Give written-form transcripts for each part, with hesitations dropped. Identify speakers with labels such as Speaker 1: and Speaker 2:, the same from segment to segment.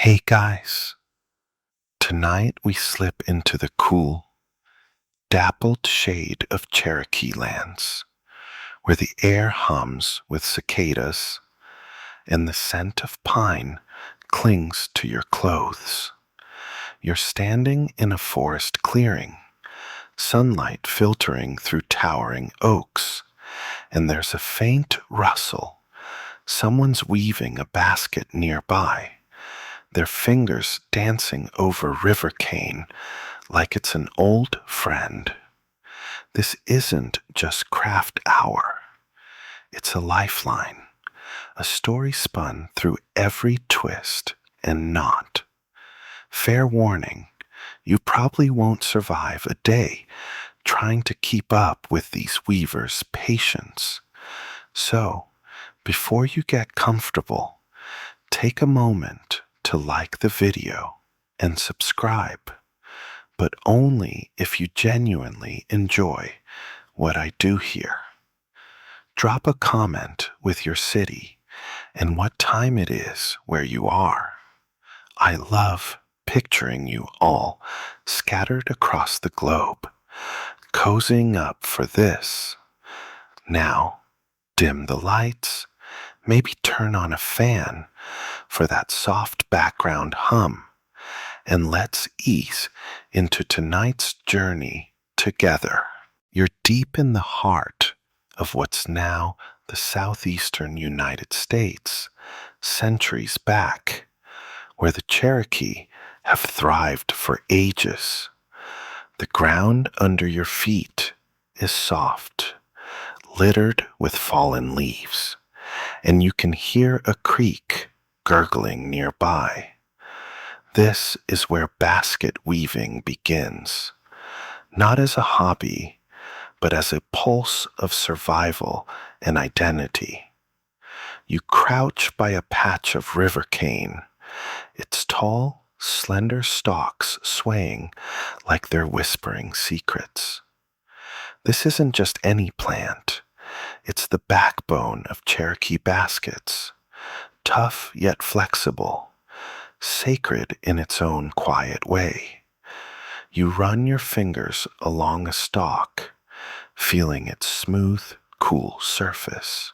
Speaker 1: Hey guys, tonight we slip into the cool, dappled shade of Cherokee lands, where the air hums with cicadas and the scent of pine clings to your clothes. You're standing in a forest clearing, sunlight filtering through towering oaks, and there's a faint rustle. Someone's weaving a basket nearby, their fingers dancing over river cane like it's an old friend. This isn't just craft hour, it's a lifeline, a story spun through every twist and knot. Fair warning, you probably won't survive a day trying to keep up with these weavers' patience. So, before you get comfortable, take a moment to like the video and subscribe, but only if you genuinely enjoy what I do here. Drop a comment with your city and what time it is where you are. I love picturing you all scattered across the globe, cozying up for this. Now, dim the lights, maybe turn on a fan for that soft background hum, and let's ease into tonight's journey together. You're deep in the heart of what's now the southeastern United States, centuries back, where the Cherokee have thrived for ages. The ground under your feet is soft, littered with fallen leaves, and you can hear a creek gurgling nearby. This is where basket weaving begins, not as a hobby, but as a pulse of survival and identity. You crouch by a patch of river cane, its tall, slender stalks swaying like they're whispering secrets. This isn't just any plant, it's the backbone of Cherokee baskets, tough yet flexible, sacred in its own quiet way. You run your fingers along a stalk, feeling its smooth, cool surface.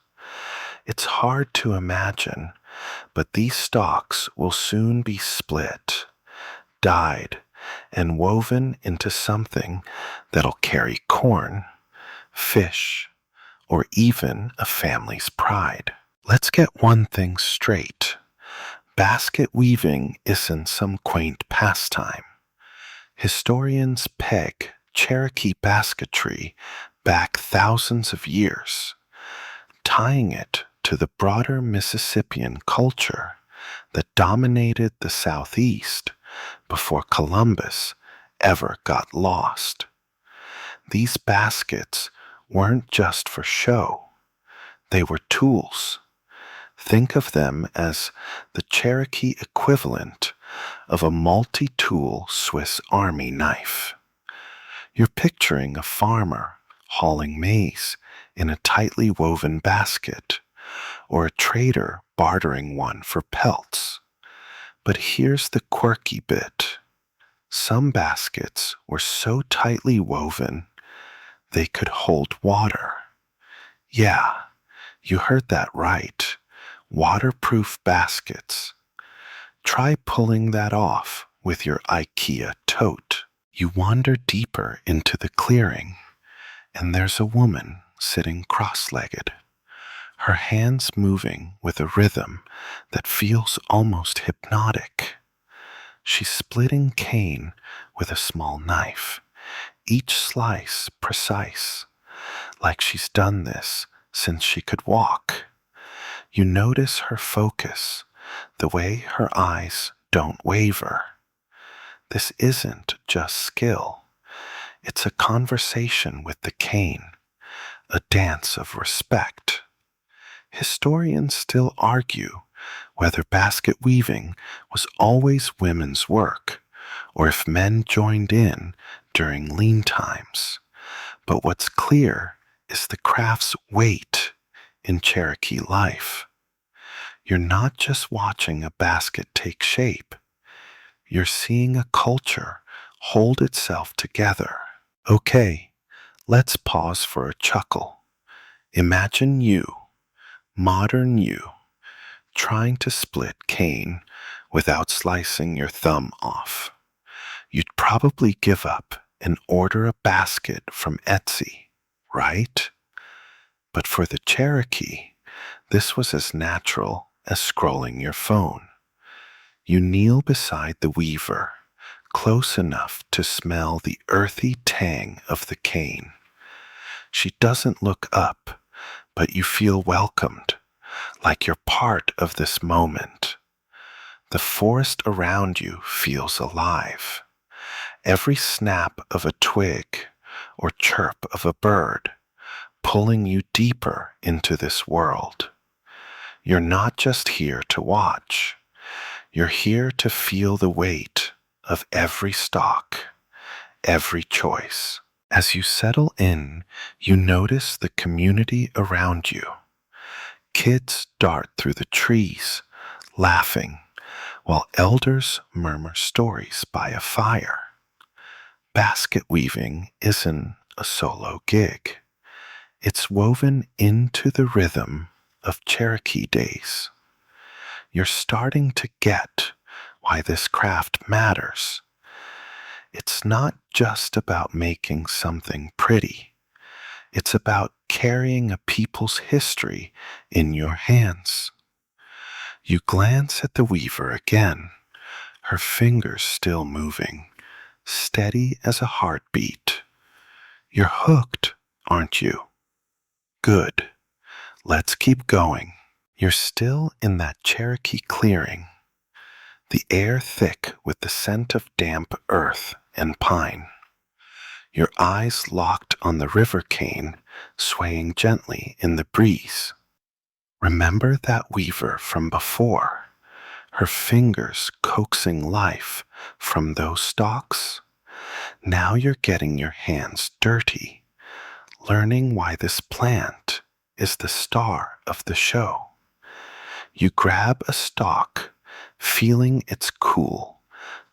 Speaker 1: It's hard to imagine, but these stalks will soon be split, dyed, and woven into something that'll carry corn, fish, or even a family's pride. Let's get one thing straight. Basket weaving isn't some quaint pastime. Historians peg Cherokee basketry back thousands of years, tying it to the broader Mississippian culture that dominated the Southeast before Columbus ever got lost. These baskets weren't just for show, they were tools. Think of them as the Cherokee equivalent of a multi-tool Swiss Army knife. You're picturing a farmer hauling maize in a tightly woven basket, or a trader bartering one for pelts. But here's the quirky bit. Some baskets were so tightly woven they could hold water. Yeah, you heard that right. Waterproof baskets. Try pulling that off with your IKEA tote. You wander deeper into the clearing, and there's a woman sitting cross-legged, her hands moving with a rhythm that feels almost hypnotic. She's splitting cane with a small knife, each slice precise, like she's done this since she could walk. You notice her focus, the way her eyes don't waver. This isn't just skill. It's a conversation with the cane, a dance of respect. Historians still argue whether basket weaving was always women's work or if men joined in during lean times. But what's clear is the craft's weight in Cherokee life. You're not just watching a basket take shape, You're seeing a culture hold itself together. Okay, let's pause for a chuckle. Imagine you, modern you, trying to split cane without slicing your thumb off. You'd probably give up and order a basket from Etsy, right? But for the Cherokee, this was as natural as scrolling your phone. You kneel beside the weaver, close enough to smell the earthy tang of the cane. She doesn't look up, but you feel welcomed, like you're part of this moment. The forest around you feels alive. Every snap of a twig or chirp of a bird pulling you deeper into this world. You're not just here to watch. You're here to feel the weight of every stalk, every choice. As you settle in, you notice the community around you. Kids dart through the trees, laughing, while elders murmur stories by a fire. Basket weaving isn't a solo gig. It's woven into the rhythm of Cherokee days. You're starting to get why this craft matters. It's not just about making something pretty. It's about carrying a people's history in your hands. You glance at the weaver again, her fingers still moving, steady as a heartbeat. You're hooked, aren't you? Good. Let's keep going. You're still in that Cherokee clearing, the air thick with the scent of damp earth and pine. Your eyes locked on the river cane swaying gently in the breeze. Remember that weaver from before, her fingers coaxing life from those stalks? Now you're getting your hands dirty, learning why this plant is the star of the show. You grab a stalk, feeling its cool,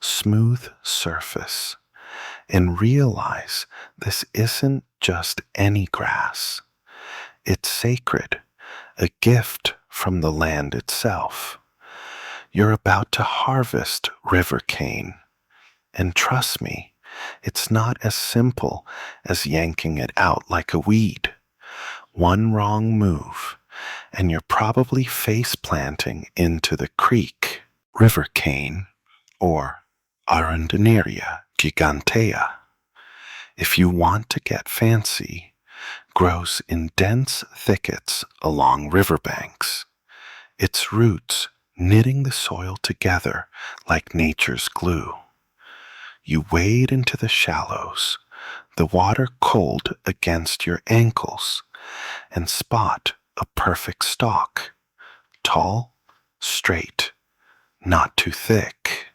Speaker 1: smooth surface, and realize this isn't just any grass. It's sacred, a gift from the land itself. You're about to harvest river cane, and trust me, it's not as simple as yanking it out like a weed. One wrong move, and you're probably face planting into the creek. River cane, or Arundinaria gigantea, if you want to get fancy, grows in dense thickets along riverbanks, its roots knitting the soil together like nature's glue. You wade into the shallows, the water cold against your ankles, and spot a perfect stalk, tall, straight, not too thick.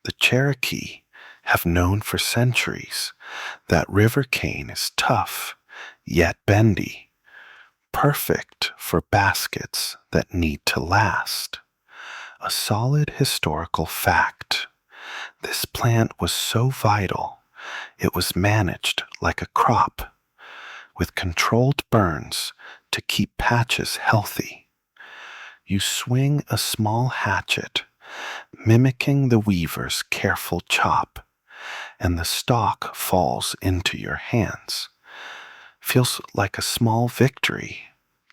Speaker 1: The Cherokee have known for centuries that river cane is tough, yet bendy, perfect for baskets that need to last. A solid historical fact. This plant was so vital, it was managed like a crop, with controlled burns to keep patches healthy. You swing a small hatchet, mimicking the weaver's careful chop, and the stalk falls into your hands. Feels like a small victory,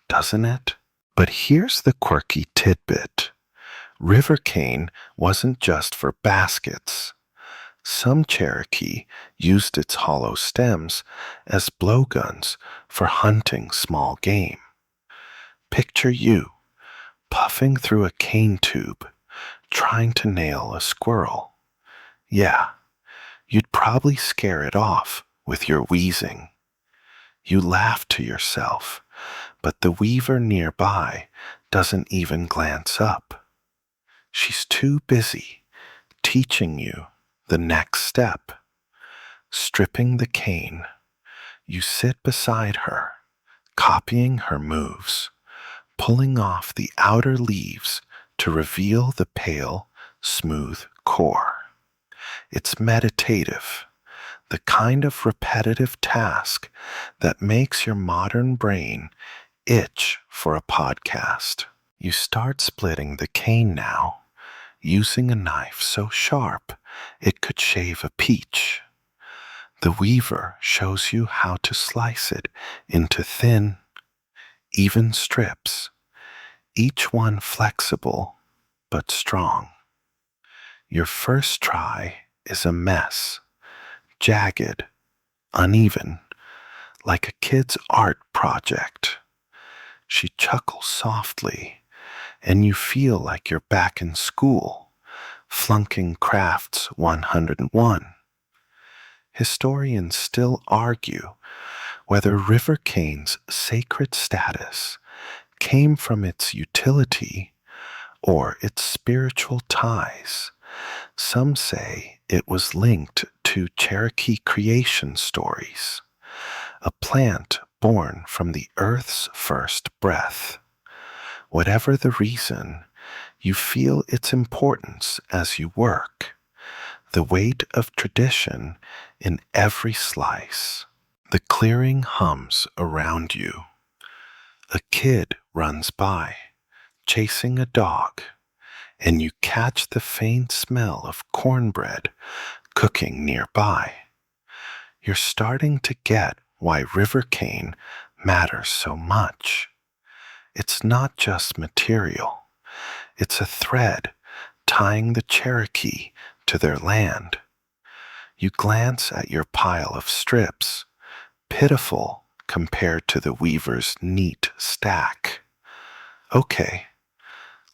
Speaker 1: doesn't it? But here's the quirky tidbit. River cane wasn't just for baskets. Some Cherokee used its hollow stems as blowguns for hunting small game. Picture you, puffing through a cane tube, trying to nail a squirrel. Yeah, you'd probably scare it off with your wheezing. You laugh to yourself, but the weaver nearby doesn't even glance up. She's too busy teaching you the next step. Stripping the cane, you sit beside her, copying her moves, pulling off the outer leaves to reveal the pale, smooth core. It's meditative, the kind of repetitive task that makes your modern brain itch for a podcast. You start splitting the cane now, using a knife so sharp it could shave a peach. The weaver shows you how to slice it into thin, even strips, each one flexible but strong. Your first try is a mess, jagged, uneven, like a kid's art project. She chuckles softly, and you feel like you're back in school, flunking Crafts 101. Historians still argue whether river cane's sacred status came from its utility or its spiritual ties. Some say it was linked to Cherokee creation stories, a plant born from the earth's first breath. Whatever the reason, you feel its importance as you work, the weight of tradition in every slice. The clearing hums around you. A kid runs by, chasing a dog, and you catch the faint smell of cornbread cooking nearby. You're starting to get why river cane matters so much. It's not just material, it's a thread tying the Cherokee to their land. You glance at your pile of strips, pitiful compared to the weaver's neat stack. Okay,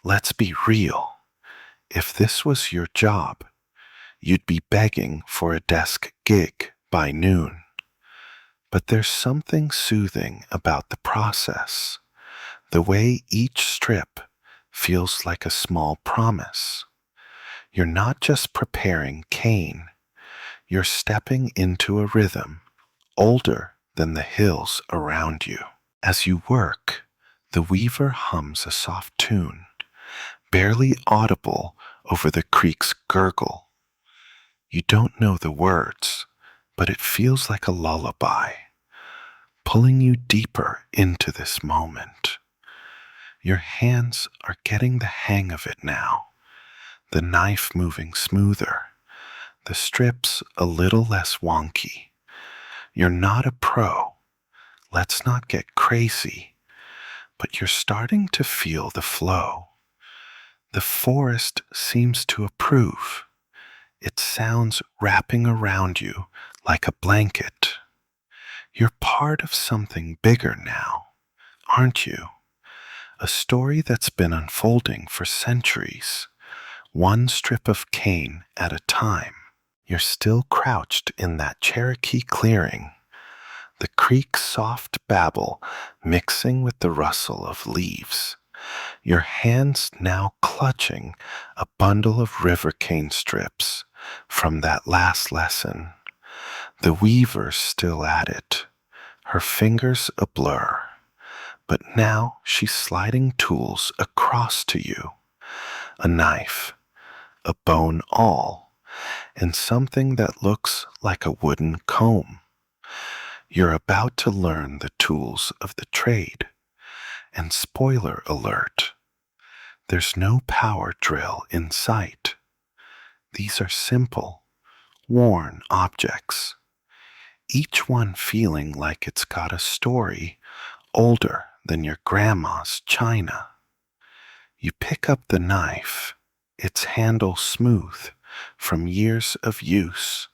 Speaker 1: let's be real. If this was your job, you'd be begging for a desk gig by noon. But there's something soothing about the process, the way each strip feels like a small promise. You're not just preparing cane, you're stepping into a rhythm older than the hills around you. As you work, the weaver hums a soft tune, barely audible over the creek's gurgle. You don't know the words, but it feels like a lullaby, pulling you deeper into this moment. Your hands are getting the hang of it now, the knife moving smoother, the strips a little less wonky. You're not a pro, let's not get crazy, but you're starting to feel the flow. The forest seems to approve. Its sounds wrapping around you like a blanket. You're part of something bigger now, aren't you? A story that's been unfolding for centuries, one strip of cane at a time. You're still crouched in that Cherokee clearing, the creek's soft babble mixing with the rustle of leaves. Your hands now clutching a bundle of river cane strips from that last lesson. The weaver's still at it, her fingers a blur, but now she's sliding tools across to you. A knife, a bone awl, and something that looks like a wooden comb. You're about to learn the tools of the trade. And spoiler alert, there's no power drill in sight. These are simple, worn objects, each one feeling like it's got a story older than your grandma's china. You pick up the knife, its handle smooth from years of use,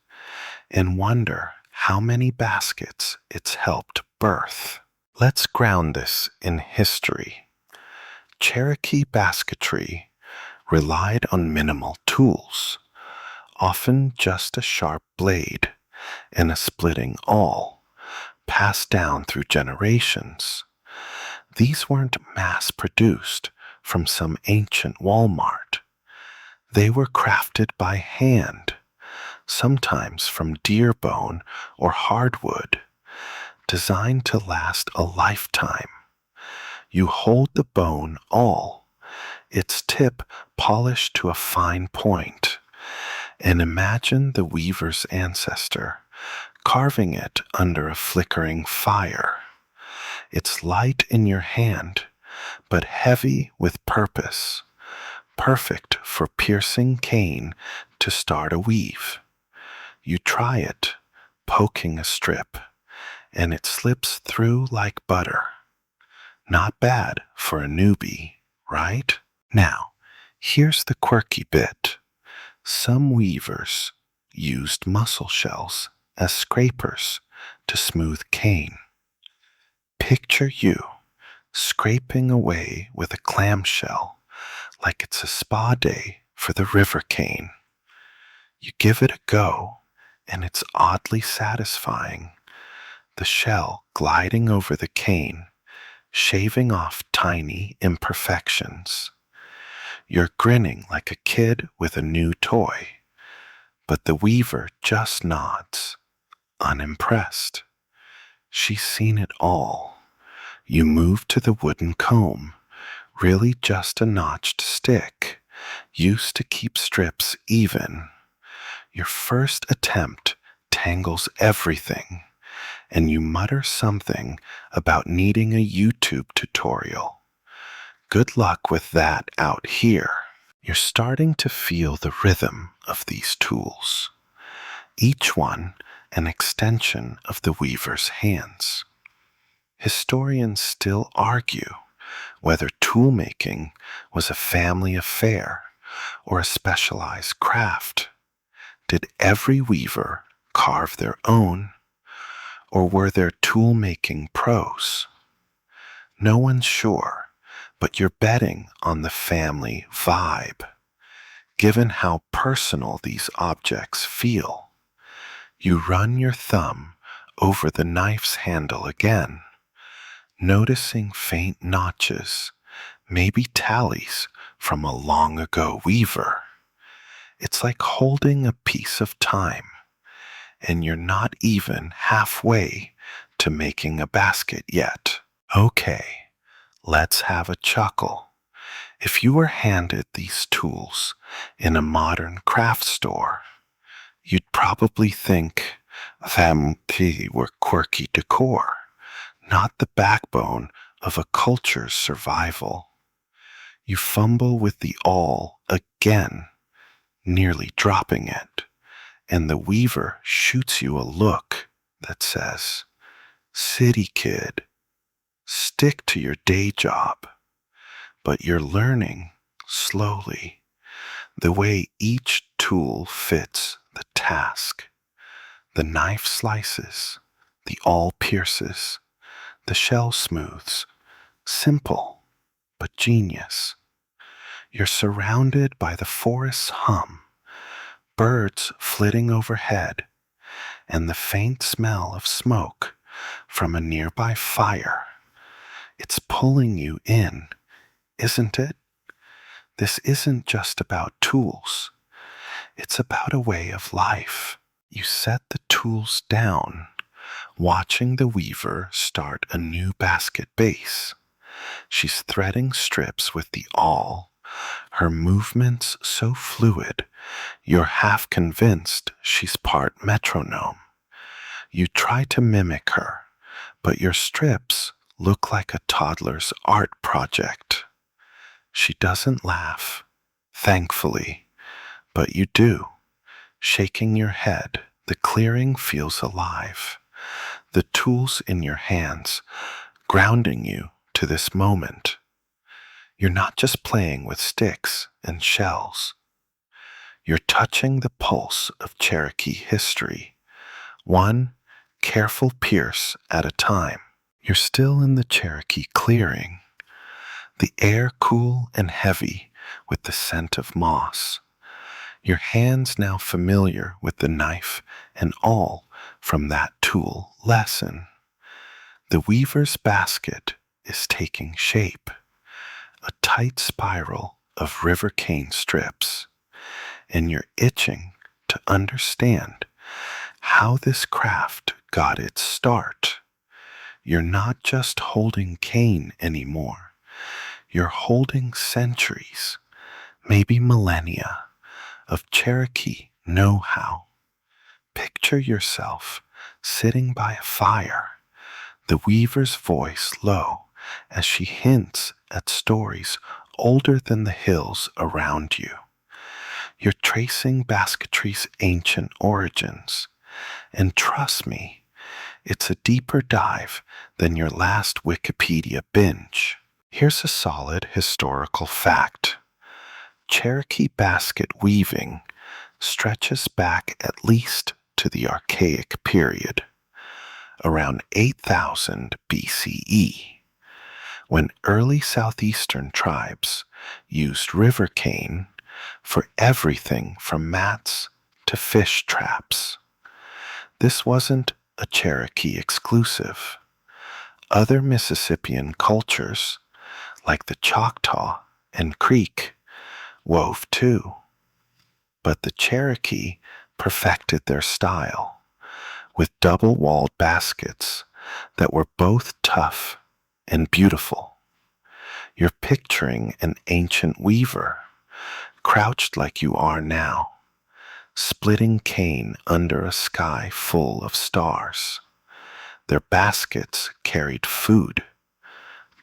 Speaker 1: and wonder how many baskets it's helped birth. Let's ground this in history. Cherokee basketry relied on minimal tools, often just a sharp blade and a splitting awl, passed down through generations. These weren't mass-produced from some ancient Walmart. They were crafted by hand, sometimes from deer bone or hardwood, designed to last a lifetime. You hold the bone awl, its tip polished to a fine point, and imagine the weaver's ancestor carving it under a flickering fire. It's light in your hand, but heavy with purpose, perfect for piercing cane to start a weave. You try it, poking a strip, and it slips through like butter. Not bad for a newbie, right? Now, here's the quirky bit. Some weavers used mussel shells as scrapers to smooth cane. Picture you scraping away with a clamshell like it's a spa day for the river cane. You give it a go, and it's oddly satisfying. The shell gliding over the cane, shaving off tiny imperfections. You're grinning like a kid with a new toy, but the weaver just nods, unimpressed. She's seen it all. You move to the wooden comb, really just a notched stick, used to keep strips even. Your first attempt tangles everything, and you mutter something about needing a YouTube tutorial. Good luck with that out here. You're starting to feel the rhythm of these tools, each one an extension of the weaver's hands. Historians still argue whether tool-making was a family affair or a specialized craft. Did every weaver carve their own, or were there tool-making pros? No one's sure, but you're betting on the family vibe. Given how personal these objects feel, you run your thumb over the knife's handle again, noticing faint notches, maybe tallies from a long ago weaver. It's like holding a piece of time, and you're not even halfway to making a basket yet. Okay, let's have a chuckle. If you were handed these tools in a modern craft store, you'd probably think them were quirky decor, not the backbone of a culture's survival. You fumble with the awl again, nearly dropping it, and the weaver shoots you a look that says, "City kid, stick to your day job." But you're learning, slowly, the way each tool fits the task. The knife slices, the awl pierces, the shell smooths. Simple, but genius. You're surrounded by the forest's hum, birds flitting overhead, and the faint smell of smoke from a nearby fire. It's pulling you in, isn't it? This isn't just about tools. It's about a way of life. You set the tools down, watching the weaver start a new basket base. She's threading strips with the awl, her movements so fluid, you're half convinced she's part metronome. You try to mimic her, but your strips look like a toddler's art project. She doesn't laugh, thankfully, but you do. Shaking your head, the clearing feels alive. The tools in your hands, grounding you to this moment. You're not just playing with sticks and shells. You're touching the pulse of Cherokee history, one careful pierce at a time. You're still in the Cherokee clearing, the air cool and heavy with the scent of moss. Your hands now familiar with the knife and awl from that tool lesson. The weaver's basket is taking shape, a tight spiral of river cane strips, and you're itching to understand how this craft got its start. You're not just holding cane anymore. You're holding centuries, maybe millennia, of Cherokee know-how. Picture yourself sitting by a fire, the weaver's voice low as she hints at stories older than the hills around you. You're tracing basketry's ancient origins, and trust me, it's a deeper dive than your last Wikipedia binge. Here's a solid historical fact. Cherokee basket weaving stretches back at least to the Archaic period, around 8000 BCE, when early southeastern tribes used river cane for everything from mats to fish traps. This wasn't a Cherokee exclusive. Other Mississippian cultures, like the Choctaw and Creek, wove too. But the Cherokee perfected their style with double-walled baskets that were both tough and beautiful. You're picturing an ancient weaver, crouched like you are now, splitting cane under a sky full of stars. Their baskets carried food,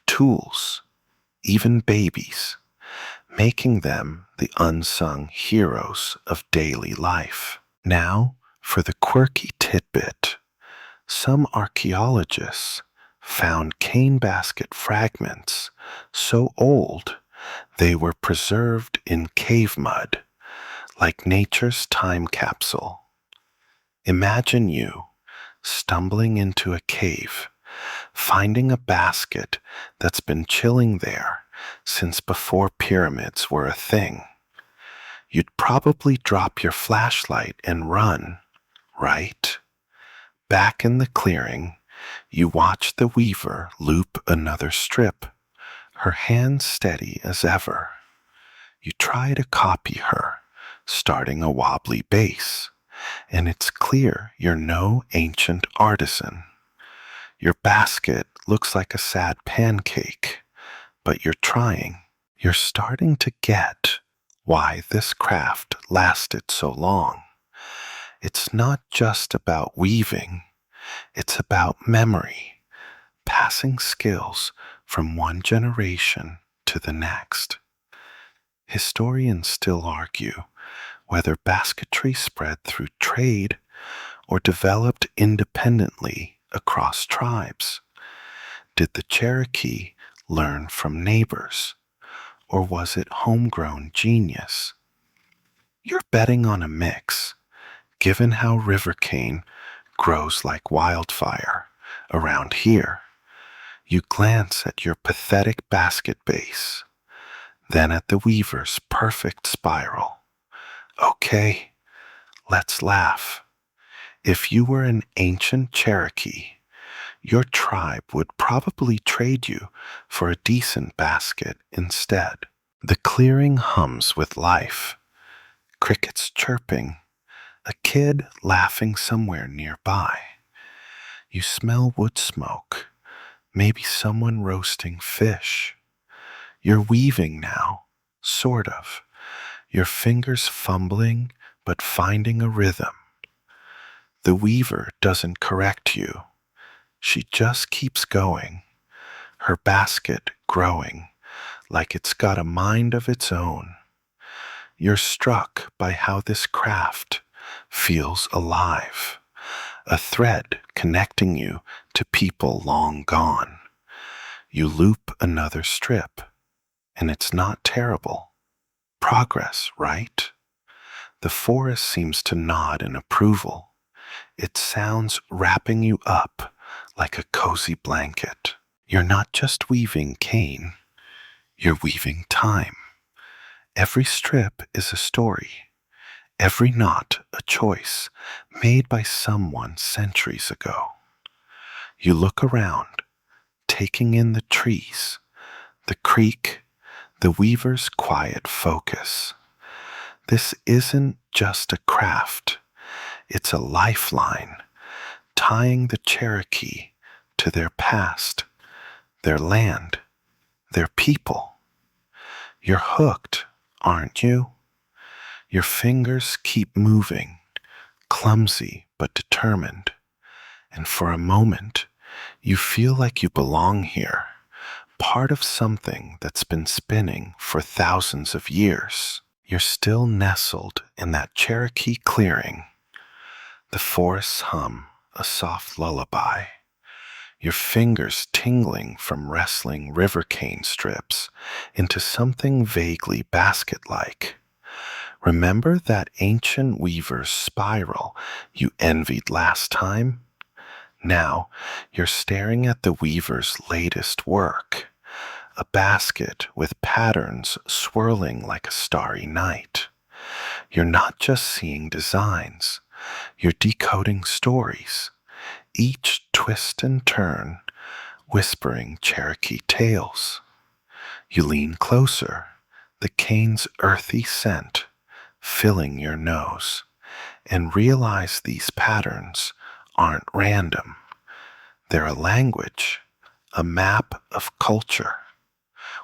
Speaker 1: tools, even babies, making them the unsung heroes of daily life. Now, for the quirky tidbit, some archaeologists found cane basket fragments so old they were preserved in cave mud, like nature's time capsule. Imagine you stumbling into a cave, finding a basket that's been chilling there since before pyramids were a thing. You'd probably drop your flashlight and run, right? Back in the clearing, you watch the weaver loop another strip, her hands steady as ever. You try to copy her, starting a wobbly base, and it's clear you're no ancient artisan. Your basket looks like a sad pancake, but you're trying. You're starting to get why this craft lasted so long. It's not just about weaving, it's about memory, passing skills from one generation to the next. Historians still argue whether basketry spread through trade or developed independently across tribes. Did the Cherokee learn from neighbors, or was it homegrown genius? You're betting on a mix, given how river cane grows like wildfire around here. You glance at your pathetic basket base, then at the weaver's perfect spiral. Okay, let's laugh. If you were an ancient Cherokee, your tribe would probably trade you for a decent basket instead. The clearing hums with life, crickets chirping, a kid laughing somewhere nearby. You smell wood smoke, maybe someone roasting fish. You're weaving now, sort of, your fingers fumbling but finding a rhythm. The weaver doesn't correct you. She just keeps going, her basket growing like it's got a mind of its own. You're struck by how this craft feels alive, a thread connecting you to people long gone. You loop another strip, and it's not terrible. Progress, right? The forest seems to nod in approval. It sounds wrapping you up like a cozy blanket. You're not just weaving cane, you're weaving time. Every strip is a story, every knot a choice made by someone centuries ago. You look around, taking in the trees, the creek, the weaver's quiet focus. This isn't just a craft, it's a lifeline, tying the Cherokee to their past, their land, their people. You're hooked, aren't you? Your fingers keep moving, clumsy but determined, and for a moment, you feel like you belong here, part of something that's been spinning for thousands of years. You're still nestled in that Cherokee clearing. The forests hum a soft lullaby, your fingers tingling from wrestling river cane strips into something vaguely basket-like. Remember that ancient weaver's spiral you envied last time? Now you're staring at the weaver's latest work, a basket with patterns swirling like a starry night. You're not just seeing designs, you're decoding stories, each twist and turn whispering Cherokee tales. You lean closer, the cane's earthy scent filling your nose, and realize these patterns aren't random. They're a language, a map of culture.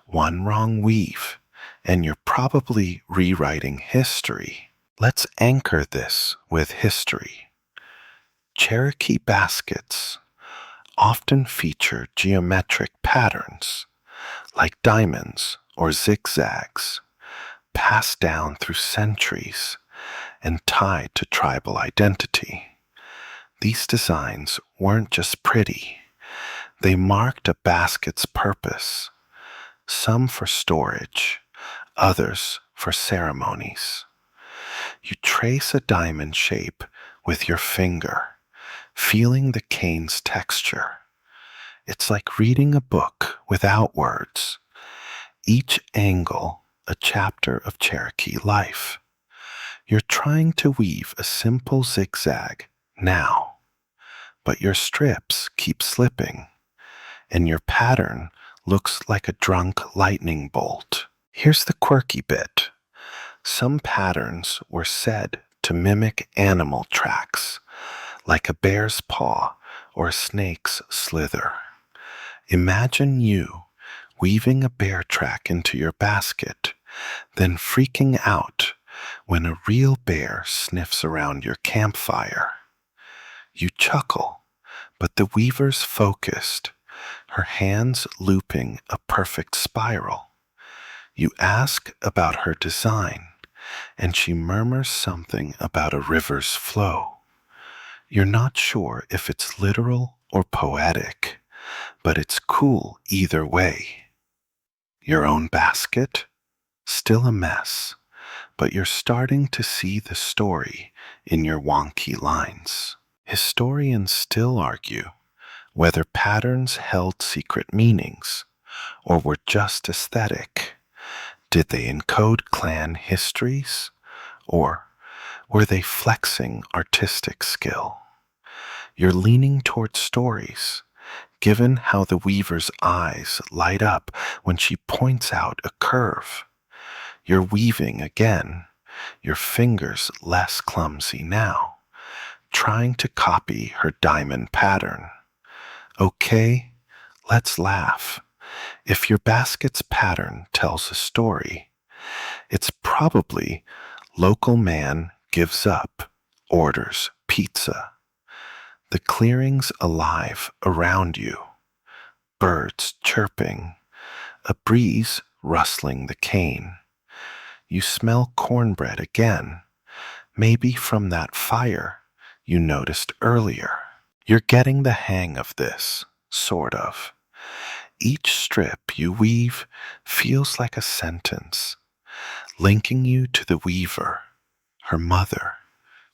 Speaker 1: One wrong weave, and you're probably rewriting history. Let's anchor this with history. Cherokee baskets often feature geometric patterns, like diamonds or zigzags, passed down through centuries and tied to tribal identity. These designs weren't just pretty, they marked a basket's purpose, some for storage, others for ceremonies. You trace a diamond shape with your finger, feeling the cane's texture. It's like reading a book without words, each angle a chapter of Cherokee life. You're trying to weave a simple zigzag now, but your strips keep slipping, and your pattern looks like a drunk lightning bolt. Here's the quirky bit. Some patterns were said to mimic animal tracks, like a bear's paw or a snake's slither. Imagine you weaving a bear track into your basket, then freaking out when a real bear sniffs around your campfire. You chuckle, but the weaver's focused, her hands looping a perfect spiral. You ask about her design, and she murmurs something about a river's flow. You're not sure if it's literal or poetic, but it's cool either way. Your own basket? Still a mess, but you're starting to see the story in your wonky lines. Historians still argue whether patterns held secret meanings or were just aesthetic. Did they encode clan histories, or were they flexing artistic skill? You're leaning toward stories, given how the weaver's eyes light up when she points out a curve. You're weaving again, your fingers less clumsy now, trying to copy her diamond pattern. Okay, let's laugh. If your basket's pattern tells a story, it's probably local man gives up, orders pizza. The clearing's alive around you, birds chirping, a breeze rustling the cane. You smell cornbread again, maybe from that fire you noticed earlier. You're getting the hang of this, sort of. Each strip you weave feels like a sentence, linking you to the weaver, her mother,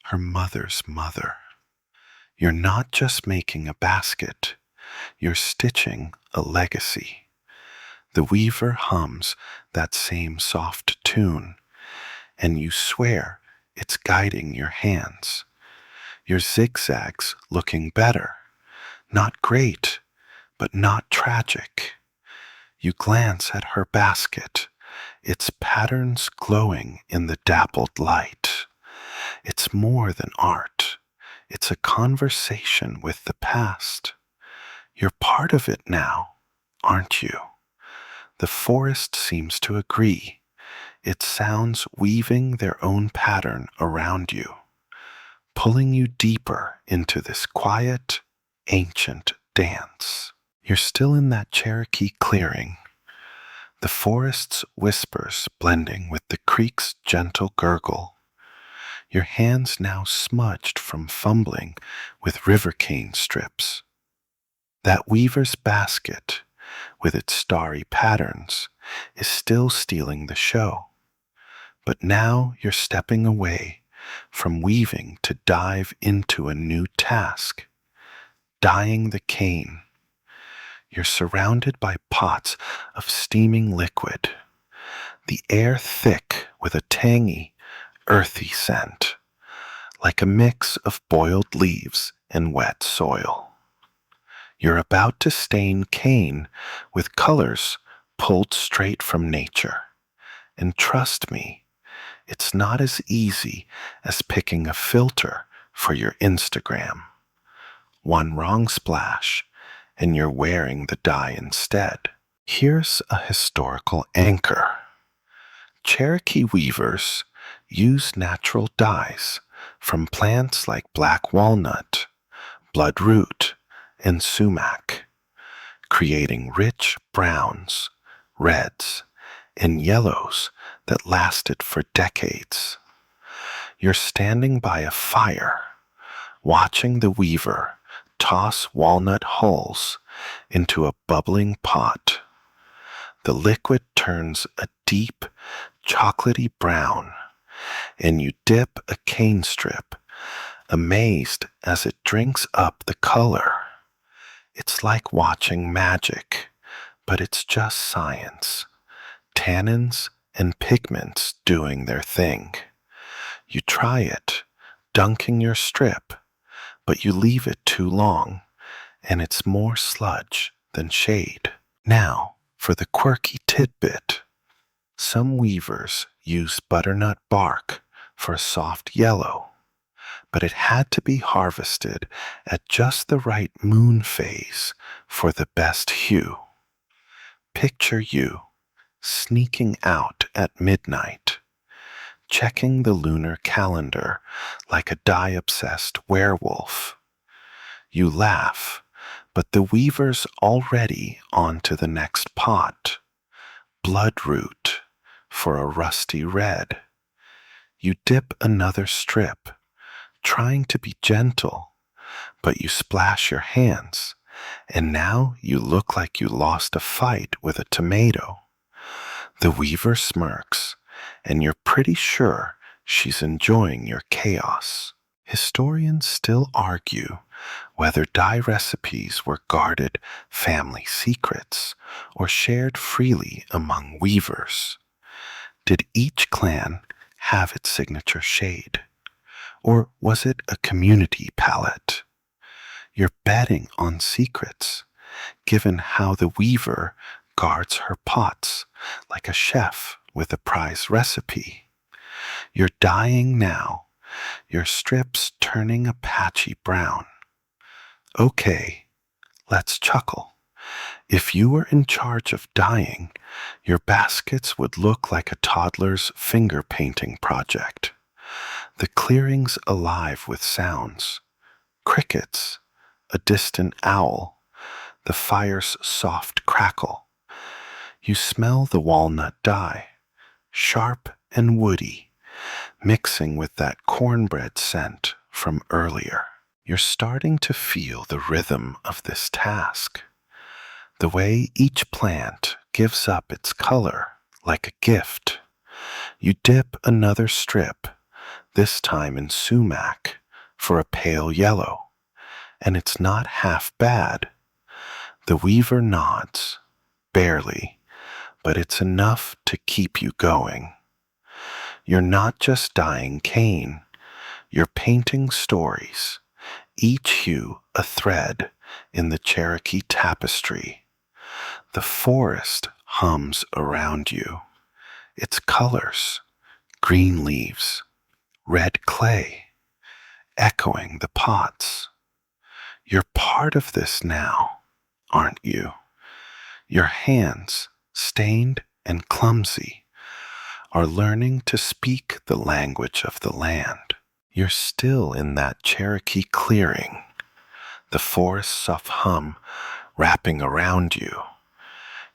Speaker 1: her mother's mother. You're not just making a basket, you're stitching a legacy. The weaver hums that same soft tune, and you swear it's guiding your hands. Your zigzags looking better, not great, but not tragic. You glance at her basket, its patterns glowing in the dappled light. It's more than art. It's a conversation with the past. You're part of it now, aren't you? The forest seems to agree. its sounds weaving their own pattern around you, pulling you deeper into this quiet, ancient dance. You're still in that Cherokee clearing, the forest's whispers blending with the creek's gentle gurgle, your hands now smudged from fumbling with river cane strips. That weaver's basket, with its starry patterns, is still stealing the show. But now you're stepping away from weaving to dive into a new task, dyeing the cane. You're surrounded by pots of steaming liquid, the air thick with a tangy, earthy scent, like a mix of boiled leaves and wet soil. You're about to stain cane with colors pulled straight from nature. And trust me, it's not as easy as picking a filter for your Instagram. One wrong splash, and you're wearing the dye instead. Here's a historical anchor. Cherokee weavers use natural dyes from plants like black walnut, bloodroot, and sumac, creating rich browns, reds, and yellows that lasted for decades. You're standing by a fire, watching the weaver toss walnut hulls into a bubbling pot. The liquid turns a deep, chocolatey brown, and you dip a cane strip, amazed as it drinks up the color. It's like watching magic, but it's just science. Tannins and pigments doing their thing. You try it, dunking your strip, but you leave it too long, and it's more sludge than shade. Now, for the quirky tidbit. Some weavers use butternut bark for a soft yellow, but it had to be harvested at just the right moon phase for the best hue. Picture you sneaking out at midnight, checking the lunar calendar like a dye-obsessed werewolf. You laugh, but the weaver's already on to the next pot. Bloodroot for a rusty red. You dip another strip, trying to be gentle, but you splash your hands, and now you look like you lost a fight with a tomato. The weaver smirks, and you're pretty sure she's enjoying your chaos. Historians still argue whether dye recipes were guarded family secrets or shared freely among weavers. Did each clan have its signature shade, or was it a community palette? You're betting on secrets, given how the weaver guards her pots like a chef with a prize recipe. You're dyeing now, your strips turning a patchy brown. Okay, let's chuckle. If you were in charge of dyeing, your baskets would look like a toddler's finger painting project. The clearing's alive with sounds. Crickets, a distant owl, the fire's soft crackle. You smell the walnut dye, sharp and woody, mixing with that cornbread scent from earlier. You're starting to feel the rhythm of this task. The way each plant gives up its color like a gift. You dip another strip, this time in sumac, for a pale yellow, and it's not half bad. The weaver nods, barely, but it's enough to keep you going. You're not just dyeing cane, you're painting stories, each hue a thread in the Cherokee tapestry. The forest hums around you, its colors, green leaves, red clay, echoing the pots. You're part of this now, aren't you? Your hands, stained and clumsy, are learning to speak the language of the land. You're still in that Cherokee clearing, the forest's soft hum wrapping around you,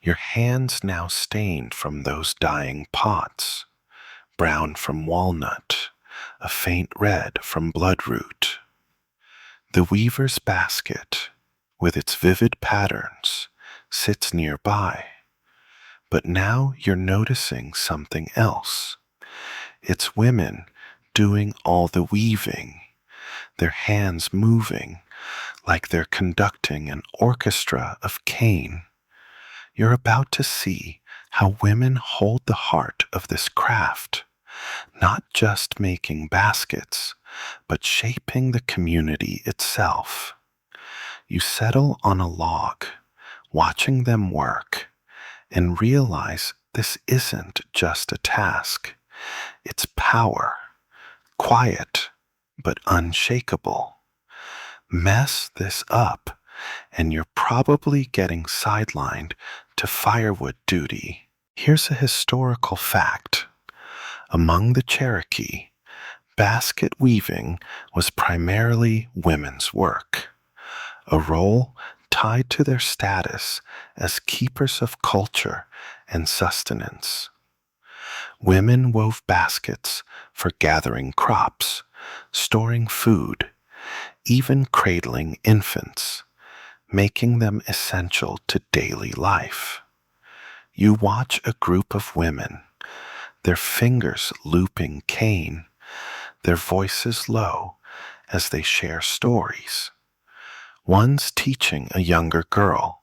Speaker 1: your hands now stained from those dying pots, brown from walnut, a faint red from bloodroot. The weaver's basket, with its vivid patterns, sits nearby, but now you're noticing something else. It's women doing all the weaving, their hands moving like they're conducting an orchestra of cane. You're about to see how women hold the heart of this craft, not just making baskets, but shaping the community itself. You settle on a log, watching them work, and realize this isn't just a task. It's power, quiet, but unshakable. Mess this up, and you're probably getting sidelined to firewood duty. Here's a historical fact. Among the Cherokee, basket weaving was primarily women's work, a role tied to their status as keepers of culture and sustenance. Women wove baskets for gathering crops, storing food, even cradling infants, making them essential to daily life. You watch a group of women, their fingers looping cane, their voices low as they share stories. One's teaching a younger girl,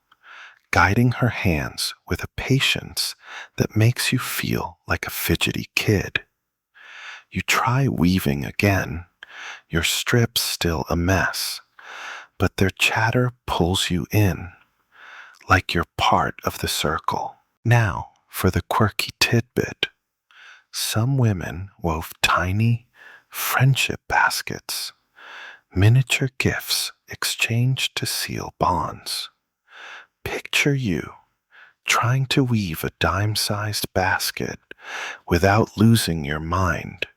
Speaker 1: guiding her hands with a patience that makes you feel like a fidgety kid. You try weaving again, your strips still a mess, but their chatter pulls you in, like you're part of the circle. Now, for the quirky tidbit. Some women wove tiny friendship baskets, miniature gifts exchanged to seal bonds. Picture you trying to weave a dime-sized basket without losing your mind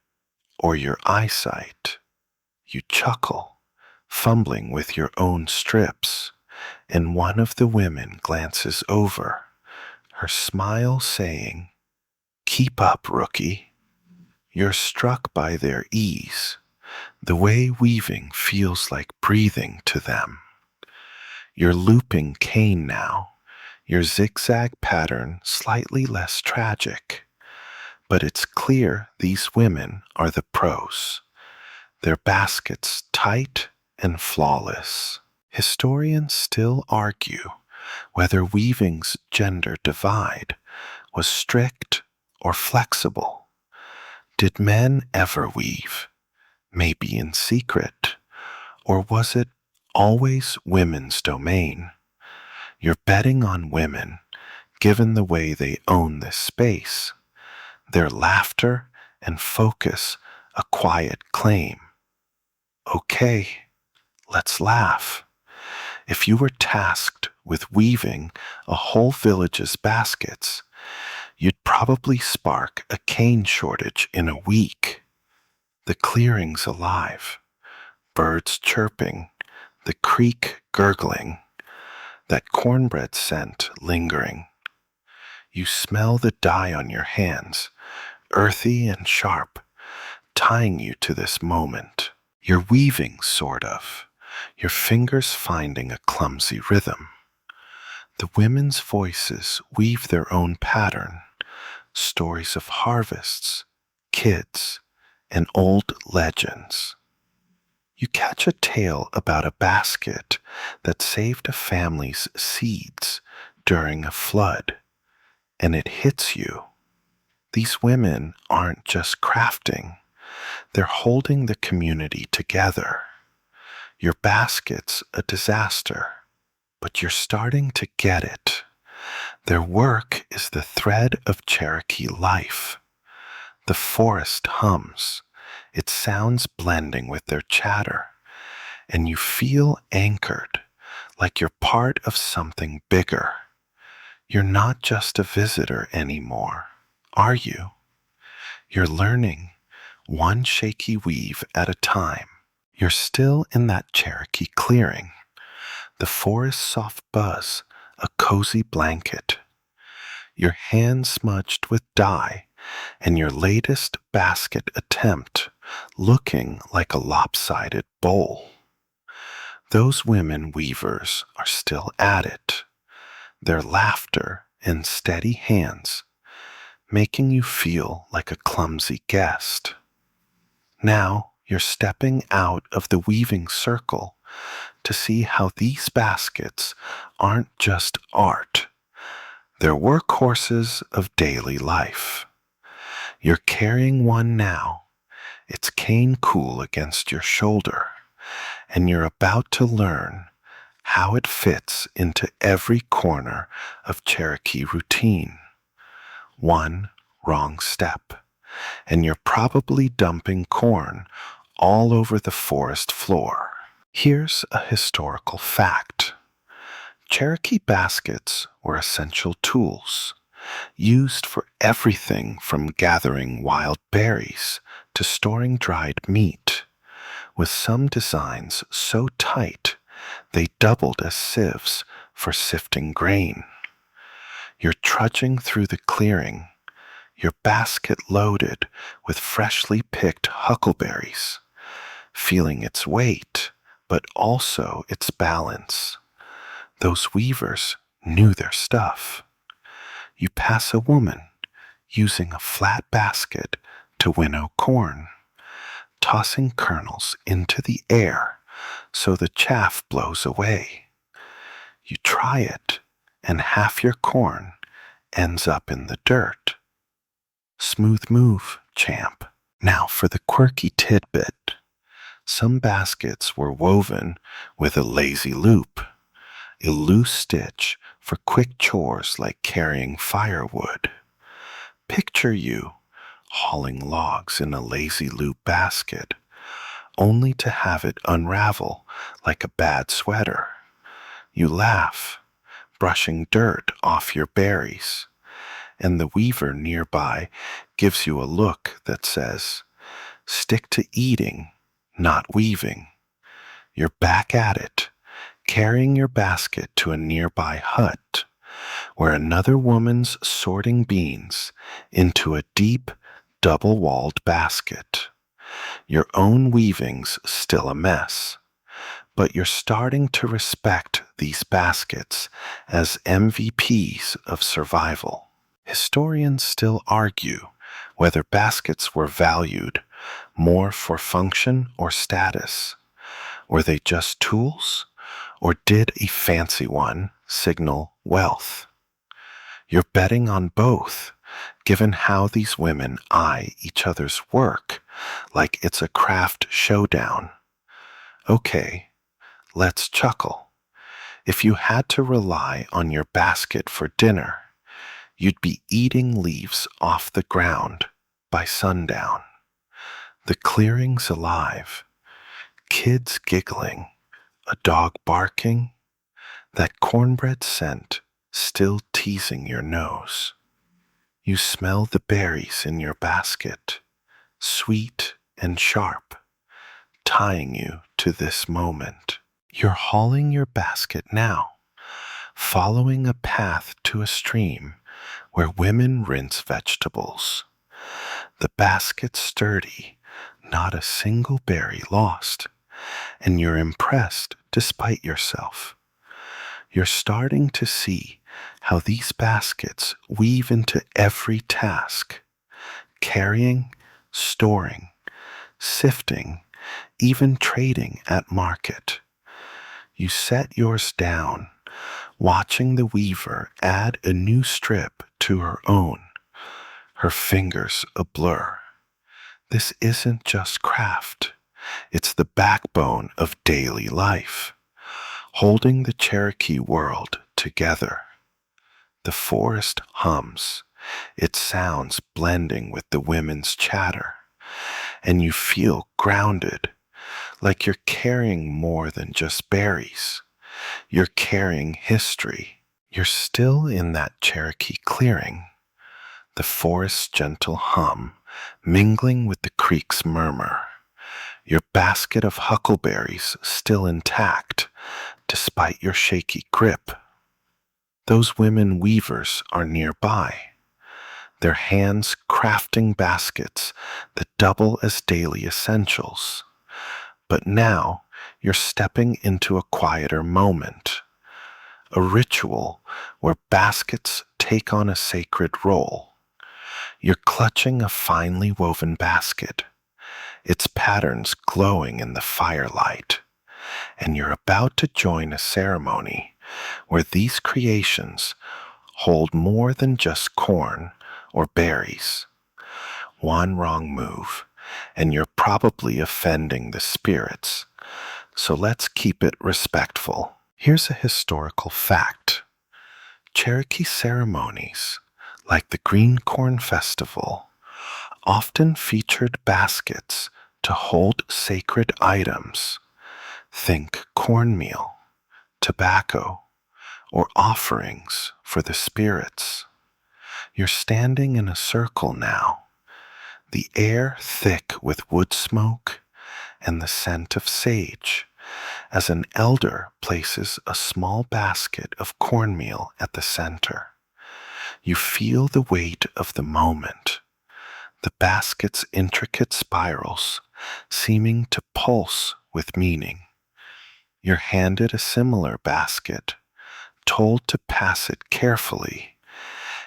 Speaker 1: or your eyesight. You chuckle, fumbling with your own strips, and one of the women glances over, her smile saying, "Keep up, rookie." You're struck by their ease, the way weaving feels like breathing to them. You're looping cane now, your zigzag pattern slightly less tragic, but it's clear these women are the pros. Their baskets tight and flawless. Historians still argue whether weaving's gender divide was strict or flexible. Did men ever weave, maybe in secret, or was it always women's domain? You're betting on women, given the way they own this space. Their laughter and focus a quiet claim. Okay, let's laugh. If you were tasked with weaving a whole village's baskets, you'd probably spark a cane shortage in a week. The clearing's alive, birds chirping, the creek gurgling, that cornbread scent lingering. You smell the dye on your hands, earthy and sharp, tying you to this moment. You're weaving, sort of, your fingers finding a clumsy rhythm. The women's voices weave their own pattern, stories of harvests, kids, and old legends. You catch a tale about a basket that saved a family's seeds during a flood, and it hits you. These women aren't just crafting, they're holding the community together. Your basket's a disaster, but you're starting to get it. Their work is the thread of Cherokee life. The forest hums, its sounds blending with their chatter, and you feel anchored, like you're part of something bigger. You're not just a visitor anymore, are you? You're learning one shaky weave at a time. You're still in that Cherokee clearing, the forest's soft buzz, a cozy blanket, your hands smudged with dye, and your latest basket attempt looking like a lopsided bowl. Those women weavers are still at it, their laughter and steady hands making you feel like a clumsy guest. Now you're stepping out of the weaving circle to see how these baskets aren't just art, they're workhorses of daily life. You're carrying one now, its cane cool against your shoulder, and you're about to learn how it fits into every corner of Cherokee routine. One wrong step, and you're probably dumping corn all over the forest floor. Here's a historical fact. Cherokee baskets were essential tools, used for everything from gathering wild berries to storing dried meat, with some designs so tight they doubled as sieves for sifting grain. You're trudging through the clearing, your basket loaded with freshly picked huckleberries, feeling its weight, but also its balance. Those weavers knew their stuff. You pass a woman using a flat basket to winnow corn, tossing kernels into the air so the chaff blows away. You try it, and half your corn ends up in the dirt. Smooth move, champ. Now for the quirky tidbit. Some baskets were woven with a lazy loop, a loose stitch for quick chores like carrying firewood. Picture you hauling logs in a lazy loop basket, only to have it unravel like a bad sweater. You laugh, brushing dirt off your berries, and the weaver nearby gives you a look that says, "Stick to eating, not weaving." You're back at it, carrying your basket to a nearby hut, where another woman's sorting beans into a deep, double-walled basket. Your own weaving's still a mess, but you're starting to respect these baskets as MVPs of survival. Historians still argue whether baskets were valued more for function or status. Were they just tools, or did a fancy one signal wealth? You're betting on both, given how these women eye each other's work like it's a craft showdown. Okay, let's chuckle. If you had to rely on your basket for dinner, you'd be eating leaves off the ground by sundown. The clearing's alive, kids giggling, a dog barking, that cornbread scent still teasing your nose. You smell the berries in your basket, sweet and sharp, tying you to this moment. You're hauling your basket now, following a path to a stream where women rinse vegetables. The basket's sturdy, not a single berry lost, and you're impressed despite yourself. You're starting to see how these baskets weave into every task, carrying, storing, sifting, even trading at market. You set yours down, watching the weaver add a new strip to her own, her fingers a blur. This isn't just craft, it's the backbone of daily life, holding the Cherokee world together. The forest hums, its sounds blending with the women's chatter, and you feel grounded, like you're carrying more than just berries. You're carrying history. You're still in that Cherokee clearing, the forest's gentle hum mingling with the creek's murmur, your basket of huckleberries still intact despite your shaky grip. Those women weavers are nearby, their hands crafting baskets that double as daily essentials. But now you're stepping into a quieter moment, a ritual where baskets take on a sacred role. You're clutching a finely woven basket, its patterns glowing in the firelight, and you're about to join a ceremony where these creations hold more than just corn or berries. One wrong move, and you're probably offending the spirits, so let's keep it respectful. Here's a historical fact. Cherokee ceremonies, like the Green Corn Festival, often featured baskets to hold sacred items. Think cornmeal, tobacco, or offerings for the spirits. You're standing in a circle now, the air thick with wood smoke and the scent of sage, as an elder places a small basket of cornmeal at the center. You feel the weight of the moment, the basket's intricate spirals seeming to pulse with meaning. You're handed a similar basket, told to pass it carefully,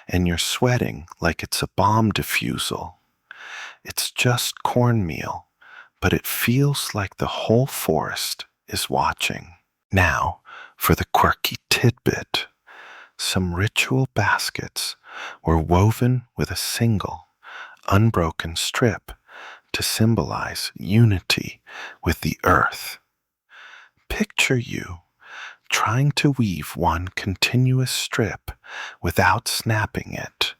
Speaker 1: and you're sweating like it's a bomb diffusal. It's just cornmeal, but it feels like the whole forest is watching. Now, for the quirky tidbit. Some ritual baskets were woven with a single, unbroken strip to symbolize unity with the earth. Picture you trying to weave one continuous strip without snapping it,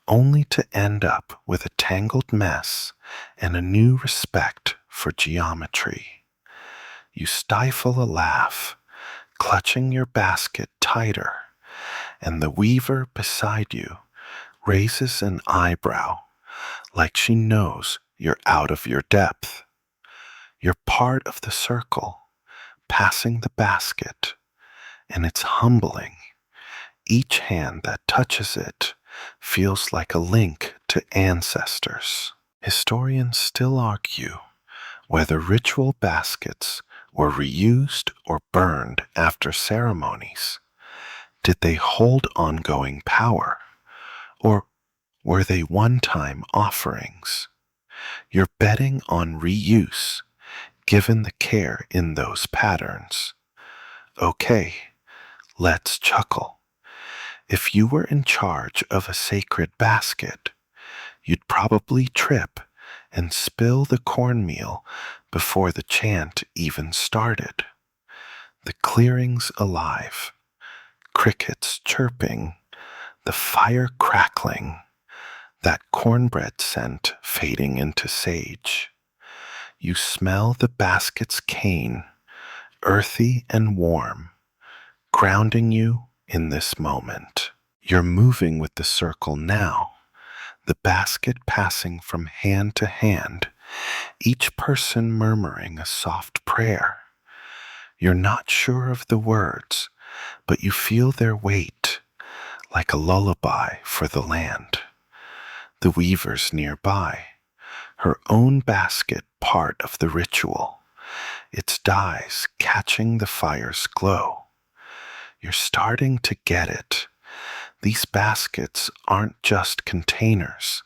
Speaker 1: only to end up with a tangled mess and a new respect for geometry. You stifle a laugh, clutching your basket tighter, and the weaver beside you raises an eyebrow like she knows you're out of your depth. You're part of the circle, passing the basket, and it's humbling. Each hand that touches it feels like a link to ancestors. Historians still argue whether ritual baskets were reused or burned after ceremonies. Did they hold ongoing power, or were they one-time offerings? You're betting on reuse, given the care in those patterns. Okay, let's chuckle. If you were in charge of a sacred basket, you'd probably trip and spill the cornmeal before the chant even started. The clearing's alive, crickets chirping, the fire crackling, that cornbread scent fading into sage. You smell the basket's cane, earthy and warm, grounding you in this moment. You're moving with the circle now, the basket passing from hand to hand, each person murmuring a soft prayer. You're not sure of the words, but you feel their weight, like a lullaby for the land. The weaver's nearby, her own basket part of the ritual, its dyes catching the fire's glow. You're starting to get it. These baskets aren't just containers.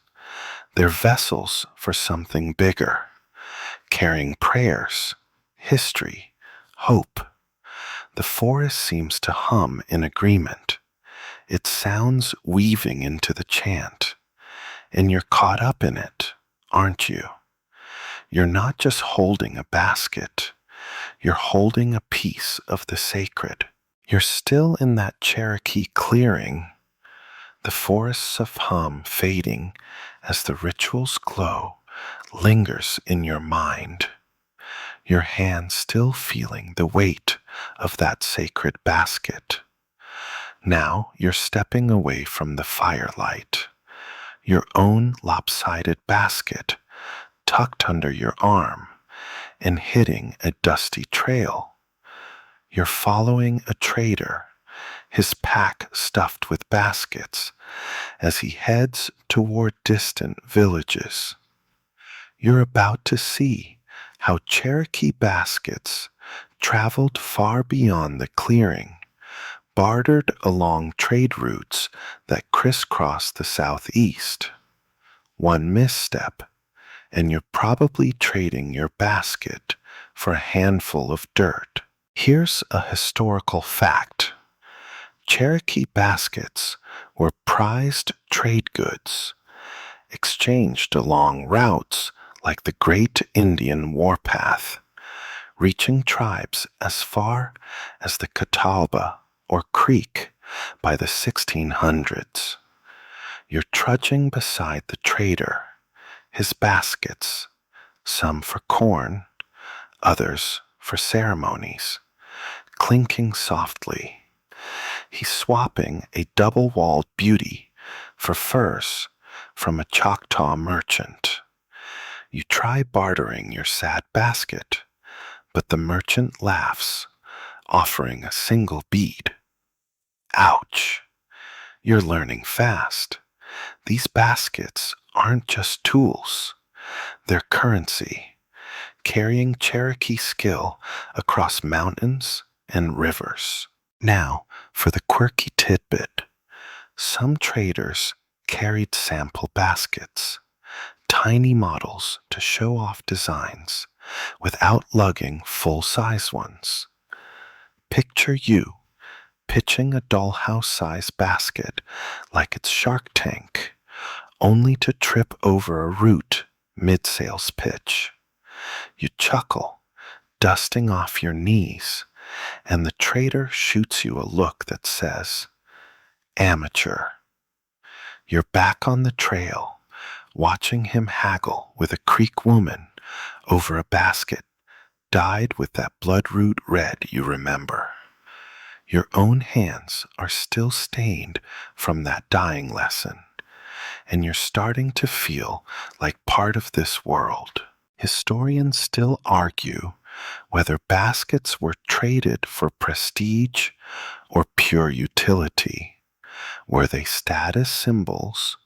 Speaker 1: They're vessels for something bigger, carrying prayers, history, hope. The forest seems to hum in agreement, its sounds weaving into the chant. And you're caught up in it, aren't you? You're not just holding a basket, you're holding a piece of the sacred. You're still in that Cherokee clearing, the forests of hum fading as the ritual's glow lingers in your mind. Your hand still feeling the weight of that sacred basket. Now you're stepping away from the firelight. your own lopsided basket tucked under your arm and hitting a dusty trail. You're following a trader, his pack stuffed with baskets, as he heads toward distant villages. You're about to see how Cherokee baskets traveled far beyond the clearing, bartered along trade routes that crisscross the southeast. One misstep, and you're probably trading your basket for a handful of dirt. Here's a historical fact. Cherokee baskets were prized trade goods, exchanged along routes like the Great Indian Warpath, reaching tribes as far as the Catawba or Creek by the 1600s. You're trudging beside the trader, his baskets, some for corn, others for ceremonies, clinking softly. He's swapping a double-walled beauty for furs from a Choctaw merchant. You try bartering your sad basket, but the merchant laughs, offering a single bead. Ouch! You're learning fast. These baskets aren't just tools. They're currency, carrying Cherokee skill across mountains and rivers. Now, for the quirky tidbit. Some traders carried sample baskets, tiny models to show off designs, without lugging full-size ones. Picture you pitching a dollhouse-sized basket like it's Shark Tank, only to trip over a root mid-sales pitch. You chuckle, dusting off your knees, and the trader shoots you a look that says, "Amateur." You're back on the trail, watching him haggle with a Creek woman over a basket dyed with that bloodroot red you remember. Your own hands are still stained from that dyeing lesson, and you're starting to feel like part of this world. Historians still argue whether baskets were traded for prestige or pure utility. Were they status symbols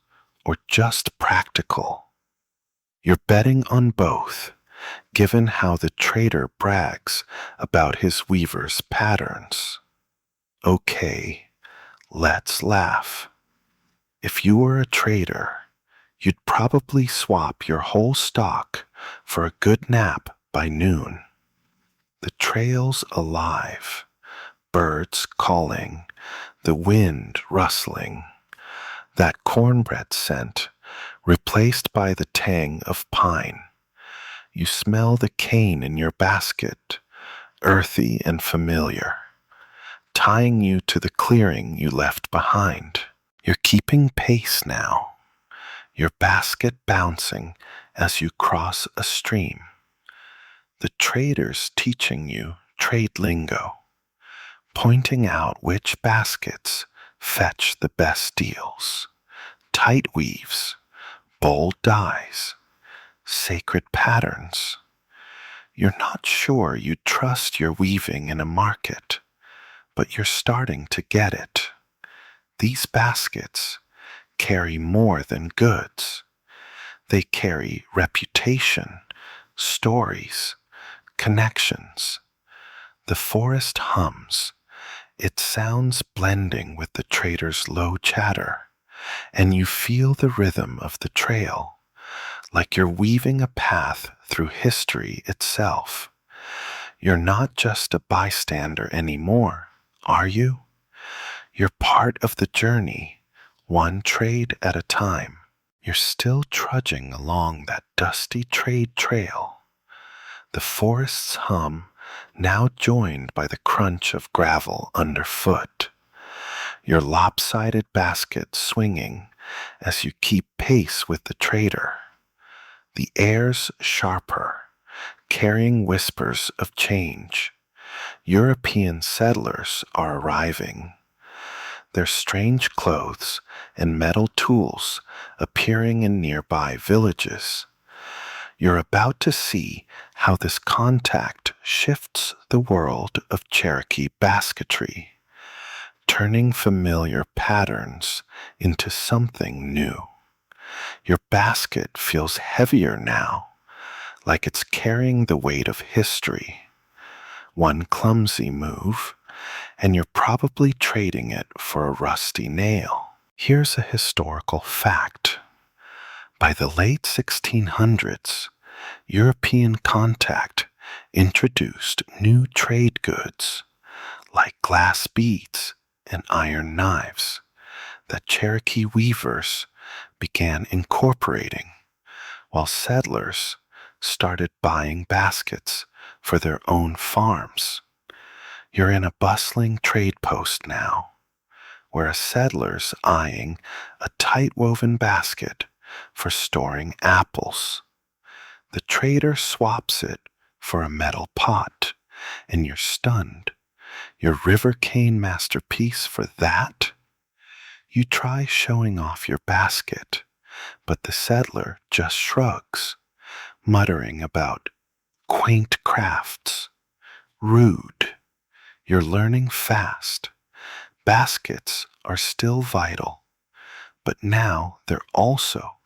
Speaker 1: or just practical? You're betting on both, given how the trader brags about his weaver's patterns. Okay, let's laugh. If you were a trader, you'd probably swap your whole stock for a good nap by noon. The trail's alive, birds calling, the wind rustling, that cornbread scent replaced by the tang of pine. You smell the cane in your basket, earthy and familiar, tying you to the clearing you left behind. You're keeping pace now, your basket bouncing as you cross a stream. The trader's teaching you trade lingo, pointing out which baskets fetch the best deals. Tight weaves, bold dyes, sacred patterns. You're not sure you trust your weaving in a market, but you're starting to get it. These baskets carry more than goods. They carry reputation, stories, connections. The forest hums. It sounds blending with the trader's low chatter, and you feel the rhythm of the trail, like you're weaving a path through history itself. You're not just a bystander anymore, are you? You're part of the journey, one trade at a time. You're still trudging along that dusty trade trail, the forest's hum now joined by the crunch of gravel underfoot. Your lopsided basket swinging as you keep pace with the trader. The air's sharper, carrying whispers of change. European settlers are arriving. their strange clothes and metal tools appearing in nearby villages. You're about to see how this contact shifts the world of Cherokee basketry, turning familiar patterns into something new. Your basket feels heavier now, like it's carrying the weight of history. One clumsy move, and you're probably trading it for a rusty nail. Here's a historical fact. By the late 1600s, European contact introduced new trade goods like glass beads and iron knives that Cherokee weavers began incorporating, while settlers started buying baskets for their own farms. You're in a bustling trade post now, where a settler's eyeing a tight-woven basket for storing apples. The trader swaps it for a metal pot, and you're stunned. Your river cane masterpiece for that? You try showing off your basket, but the settler just shrugs, muttering about quaint crafts. Rude. You're learning fast. Baskets are still vital, but now they're also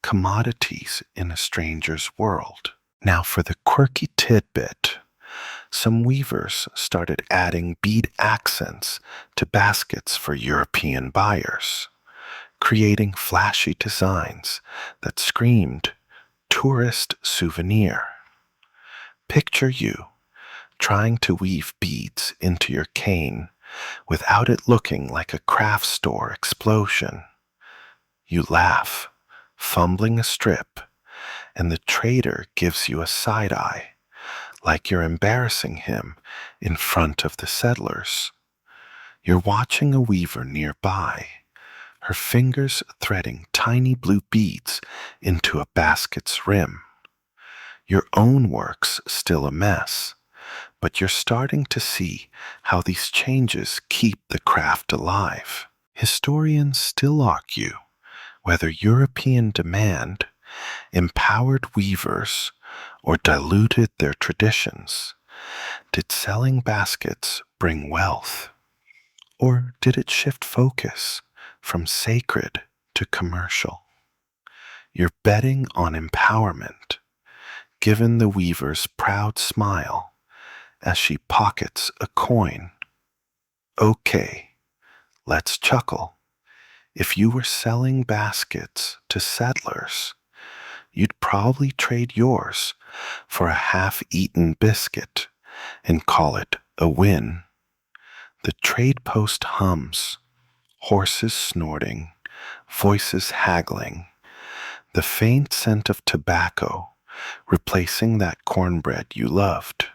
Speaker 1: commodities in a stranger's world. Now for the quirky tidbit. Some weavers started adding bead accents to baskets for European buyers, creating flashy designs that screamed tourist souvenir. Picture you trying to weave beads into your cane without it looking like a craft store explosion. You laugh, fumbling a strip, and the trader gives you a side eye, like you're embarrassing him in front of the settlers. You're watching a weaver nearby, her fingers threading tiny blue beads into a basket's rim. Your own work's still a mess, but you're starting to see how these changes keep the craft alive. Historians still argue whether European demand empowered weavers or diluted their traditions. Did selling baskets bring wealth? Or did it shift focus from sacred to commercial? You're betting on empowerment, given the weaver's proud smile as she pockets a coin. Okay, let's chuckle. If you were selling baskets to settlers, you'd probably trade yours for a half-eaten biscuit and call it a win. The trade post hums, horses snorting, voices haggling, the faint scent of tobacco replacing that cornbread you loved.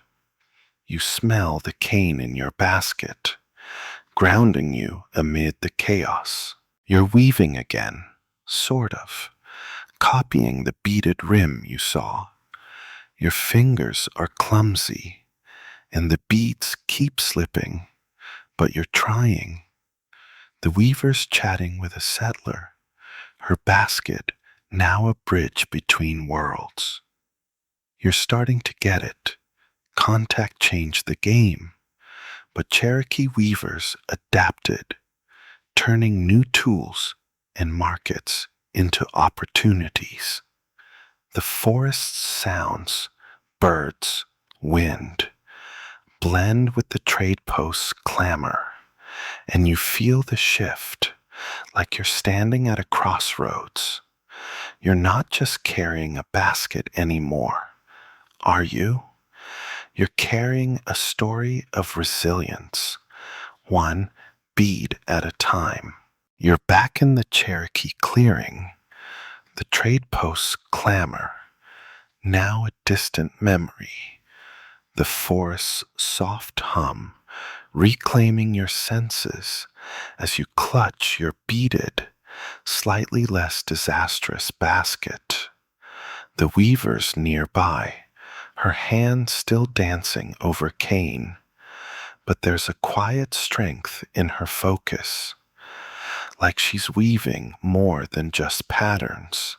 Speaker 1: You smell the cane in your basket, grounding you amid the chaos. You're weaving again, sort of, copying the beaded rim you saw. Your fingers are clumsy, and the beads keep slipping, but you're trying. The weaver's chatting with a settler, her basket now a bridge between worlds. You're starting to get it. Contact changed the game, but Cherokee weavers adapted, turning new tools and markets into opportunities. The forest's sounds, birds, wind, blend with the trade post's clamor, and you feel the shift, like you're standing at a crossroads. You're not just carrying a basket anymore, are you? You're carrying a story of resilience, one bead at a time. You're back in the Cherokee clearing, the trade post's clamor, now a distant memory, the forest's soft hum, reclaiming your senses as you clutch your beaded, slightly less disastrous basket. The weaver's nearby, her hand still dancing over cane, but there's a quiet strength in her focus. like she's weaving more than just patterns.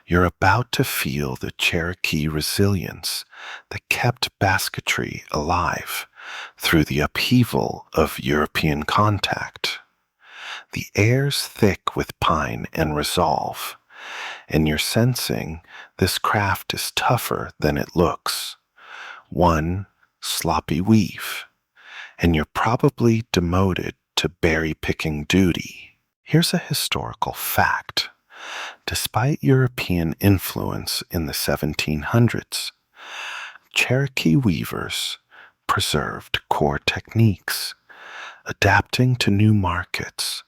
Speaker 1: You're about to feel the Cherokee resilience that kept basketry alive through the upheaval of European contact. The air's thick with pine and resolve, and you're sensing this craft is tougher than it looks. One sloppy weave, and you're probably demoted to berry picking duty. Here's a historical fact. Despite European influence in the 1700s, Cherokee weavers preserved core techniques, adapting to new markets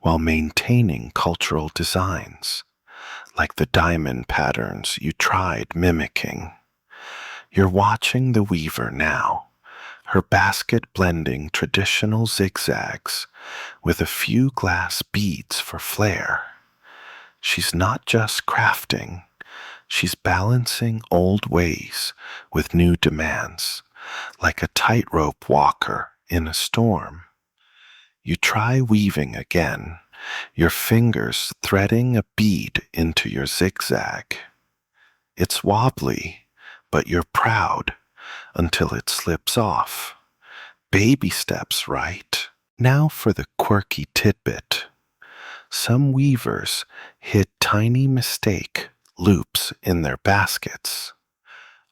Speaker 1: while maintaining cultural designs, like the diamond patterns you tried mimicking. You're watching the weaver now, her basket blending traditional zigzags with a few glass beads for flair. She's not just crafting, she's balancing old ways with new demands, like a tightrope walker in a storm. You try weaving again, your fingers threading a bead into your zigzag. It's wobbly, but you're proud until it slips off. Baby steps, right? Now for the quirky tidbit. Some weavers hid tiny mistake loops in their baskets,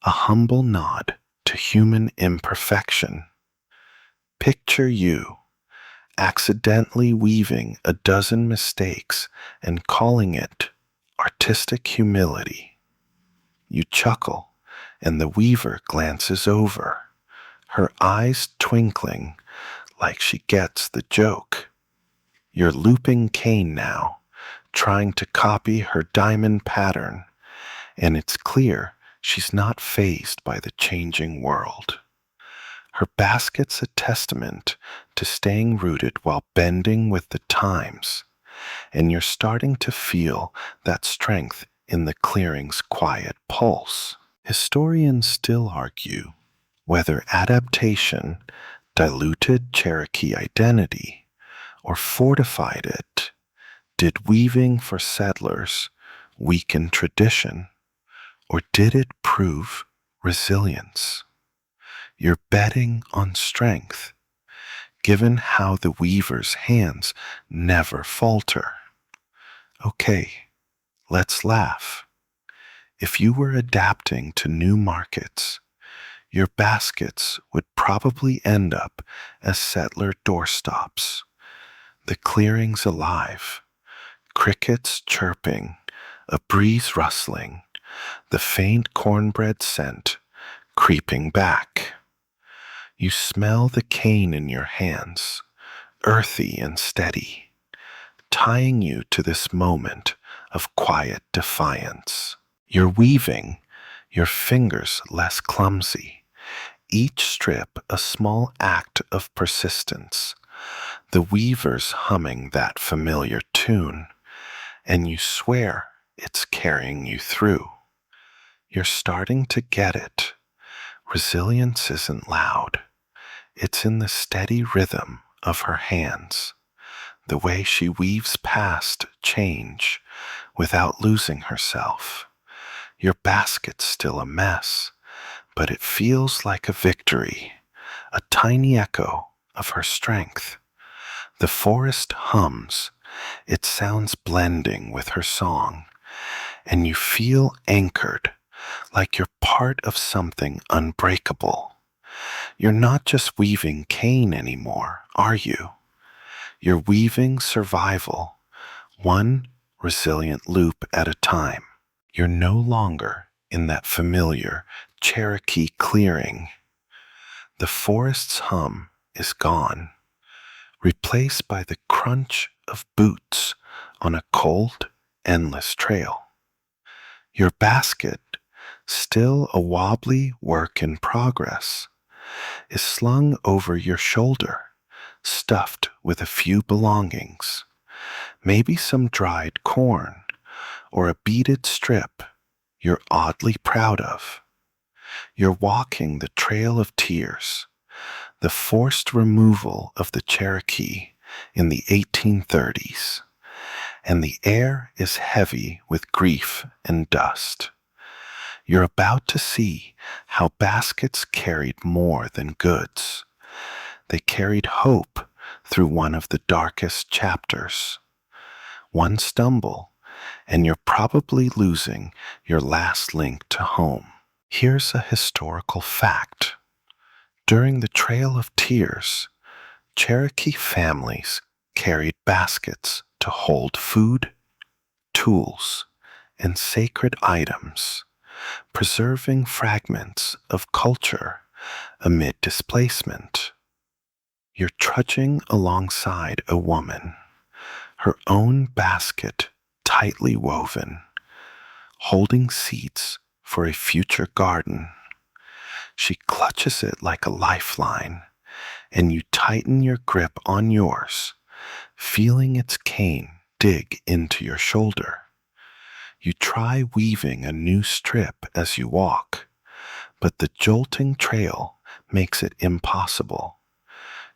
Speaker 1: a humble nod to human imperfection. Picture you accidentally weaving a dozen mistakes and calling it artistic humility. You chuckle, and the weaver glances over, her eyes twinkling like she gets the joke. You're looping cane now, trying to copy her diamond pattern, and it's clear she's not fazed by the changing world. Her basket's a testament to staying rooted while bending with the times, and you're starting to feel that strength in the clearing's quiet pulse. Historians still argue whether adaptation diluted Cherokee identity or fortified it. Did weaving for settlers weaken tradition, or did it prove resilience? You're betting on strength, given how the weaver's hands never falter. Okay, let's laugh. If you were adapting to new markets, your baskets would probably end up as settler doorstops. The clearing's alive, crickets chirping, a breeze rustling, the faint cornbread scent creeping back. You smell the cane in your hands, earthy and steady, tying you to this moment of quiet defiance. You're weaving, your fingers less clumsy, each strip a small act of persistence, the weaver's humming that familiar tune, and you swear it's carrying you through. You're starting to get it. Resilience isn't loud. It's in the steady rhythm of her hands, the way she weaves past change without losing herself. Your basket's still a mess, but it feels like a victory, a tiny echo of her strength. The forest hums, its sounds blending with her song, and you feel anchored, like you're part of something unbreakable. You're not just weaving cane anymore, are you? You're weaving survival, one resilient loop at a time. You're no longer in that familiar Cherokee clearing. The forest's hum is gone, replaced by the crunch of boots on a cold, endless trail. Your basket, still a wobbly work in progress, is slung over your shoulder, stuffed with a few belongings, maybe some dried corn or a beaded strip you're oddly proud of. You're walking the trail of tears, the forced removal of the Cherokee in the 1830s, and the air is heavy with grief and dust. You're about to see how baskets carried more than goods. They carried hope through one of the darkest chapters. One stumble, and you're probably losing your last link to home. Here's a historical fact. During the Trail of Tears, Cherokee families carried baskets to hold food, tools, and sacred items, preserving fragments of culture amid displacement. You're trudging alongside a woman, her own basket tightly woven, holding seeds for a future garden. She clutches it like a lifeline, and you tighten your grip on yours, feeling its cane dig into your shoulder. You try weaving a new strip as you walk, but the jolting trail makes it impossible.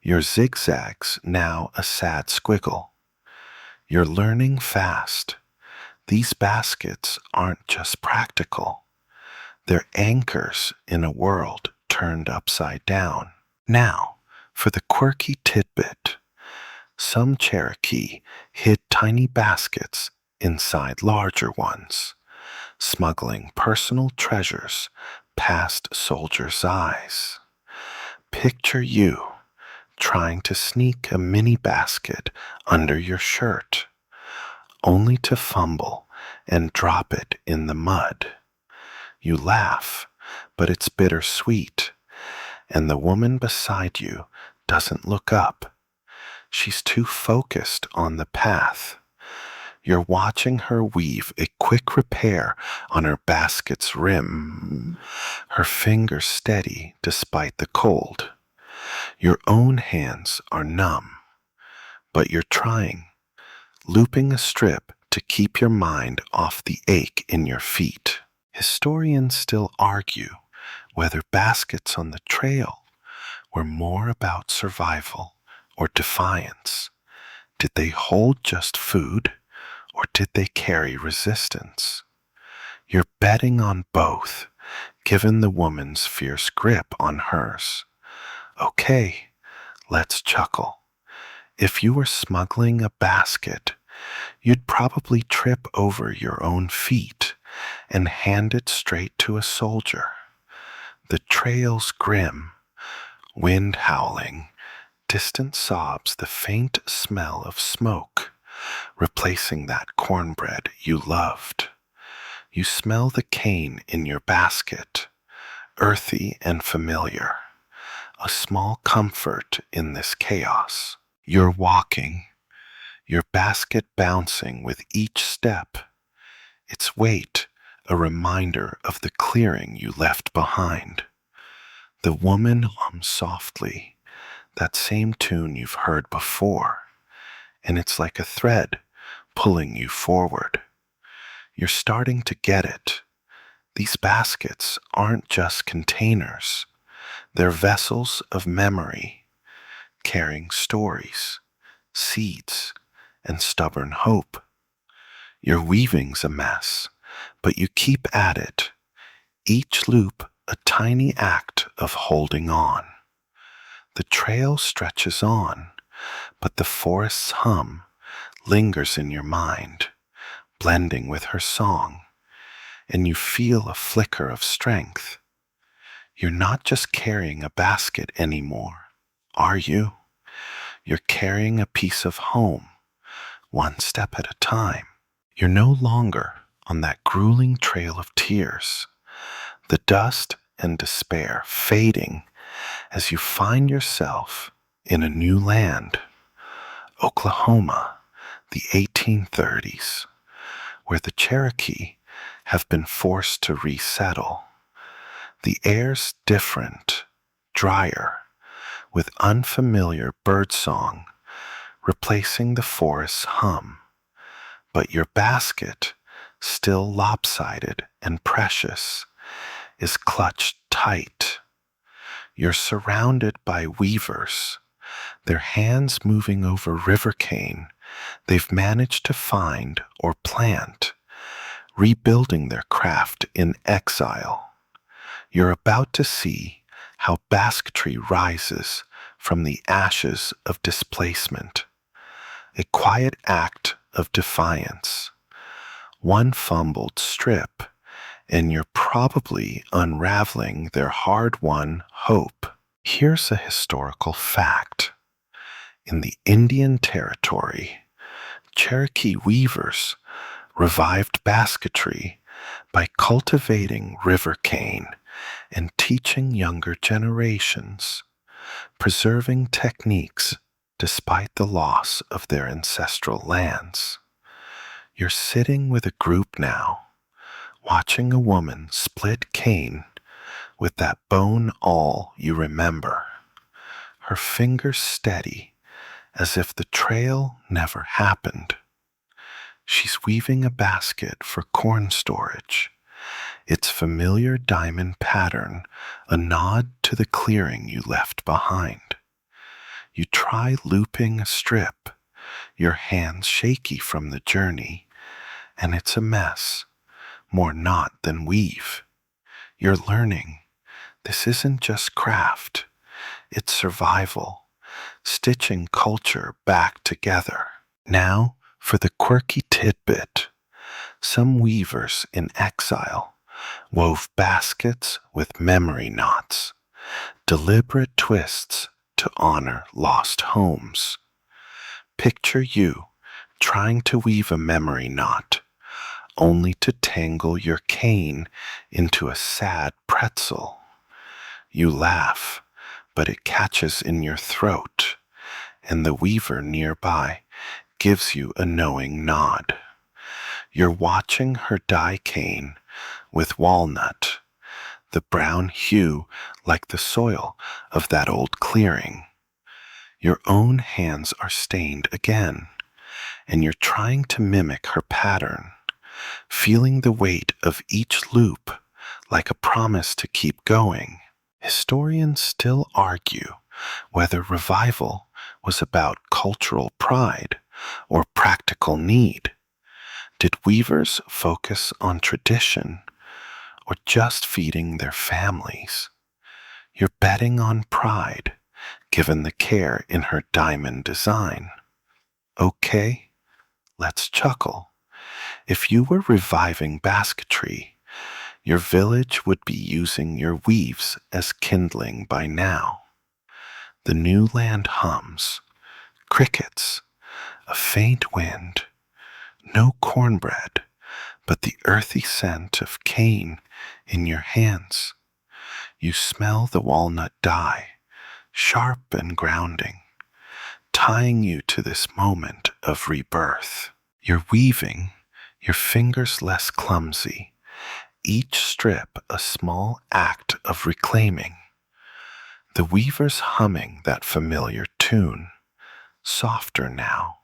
Speaker 1: Your zigzags now a sad squiggle. You're learning fast. These baskets aren't just practical. They're anchors in a world turned upside down. Now, for the quirky tidbit. Some Cherokee hid tiny baskets inside larger ones, smuggling personal treasures past soldiers' eyes. Picture you trying to sneak a mini basket under your shirt, only to fumble and drop it in the mud. You laugh, but it's bittersweet, and the woman beside you doesn't look up. She's too focused on the path. You're watching her weave a quick repair on her basket's rim, her fingers steady despite the cold. Your own hands are numb, but you're trying, looping a strip to keep your mind off the ache in your feet. Historians still argue whether baskets on the trail were more about survival or defiance. Did they hold just food, or did they carry resistance? You're betting on both, given the woman's fierce grip on hers. Okay, let's chuckle. If you were smuggling a basket, you'd probably trip over your own feet and hand it straight to a soldier. The trail's grim, wind howling, distant sobs, the faint smell of smoke, replacing that cornbread you loved. You smell the cane in your basket, earthy and familiar, a small comfort in this chaos. You're walking, your basket bouncing with each step, its weight a reminder of the clearing you left behind. The woman hums softly, that same tune you've heard before, and it's like a thread pulling you forward. You're starting to get it. These baskets aren't just containers. They're vessels of memory, carrying stories, seeds, and stubborn hope. Your weaving's a mess, but you keep at it, each loop a tiny act of holding on. The trail stretches on, but the forest's hum lingers in your mind, blending with her song, and you feel a flicker of strength. You're not just carrying a basket anymore, are you? You're carrying a piece of home, one step at a time. You're no longer on that grueling trail of tears, the dust and despair fading as you find yourself in a new land, Oklahoma, the 1830s, where the Cherokee have been forced to resettle. The air's different, drier, with unfamiliar birdsong replacing the forest's hum. But your basket, still lopsided and precious, is clutched tight. You're surrounded by weavers, their hands moving over river cane they've managed to find or plant, rebuilding their craft in exile. You're about to see how basketry rises from the ashes of displacement, a quiet act of defiance. One fumbled strip, and you're probably unraveling their hard-won hope. Here's a historical fact. In the Indian Territory, Cherokee weavers revived basketry by cultivating river cane and teaching younger generations, preserving techniques despite the loss of their ancestral lands. You're sitting with a group now, watching a woman split cane with that bone awl you remember, her fingers steady as if the trail never happened. She's weaving a basket for corn storage, its familiar diamond pattern a nod to the clearing you left behind. You try looping a strip, your hands shaky from the journey, and it's a mess, more knot than weave. You're learning. This isn't just craft, it's survival, stitching culture back together. Now, for the quirky tidbit. Some weavers in exile wove baskets with memory knots, deliberate twists to honor lost homes. Picture you trying to weave a memory knot, only to tangle your cane into a sad pretzel. You laugh, but it catches in your throat, and the weaver nearby gives you a knowing nod. You're watching her dye cane with walnut, the brown hue like the soil of that old clearing. Your own hands are stained again, and you're trying to mimic her pattern, feeling the weight of each loop like a promise to keep going. Historians still argue whether revival was about cultural pride or practical need. Did weavers focus on tradition or just feeding their families? You're betting on pride, given the care in her diamond design. Okay, let's chuckle. If you were reviving basketry, your village would be using your weaves as kindling by now. The new land hums, crickets, a faint wind, no cornbread, but the earthy scent of cane in your hands. You smell the walnut dye, sharp and grounding, tying you to this moment of rebirth. You're weaving, your fingers less clumsy, each strip a small act of reclaiming. The weaver's humming that familiar tune, softer now,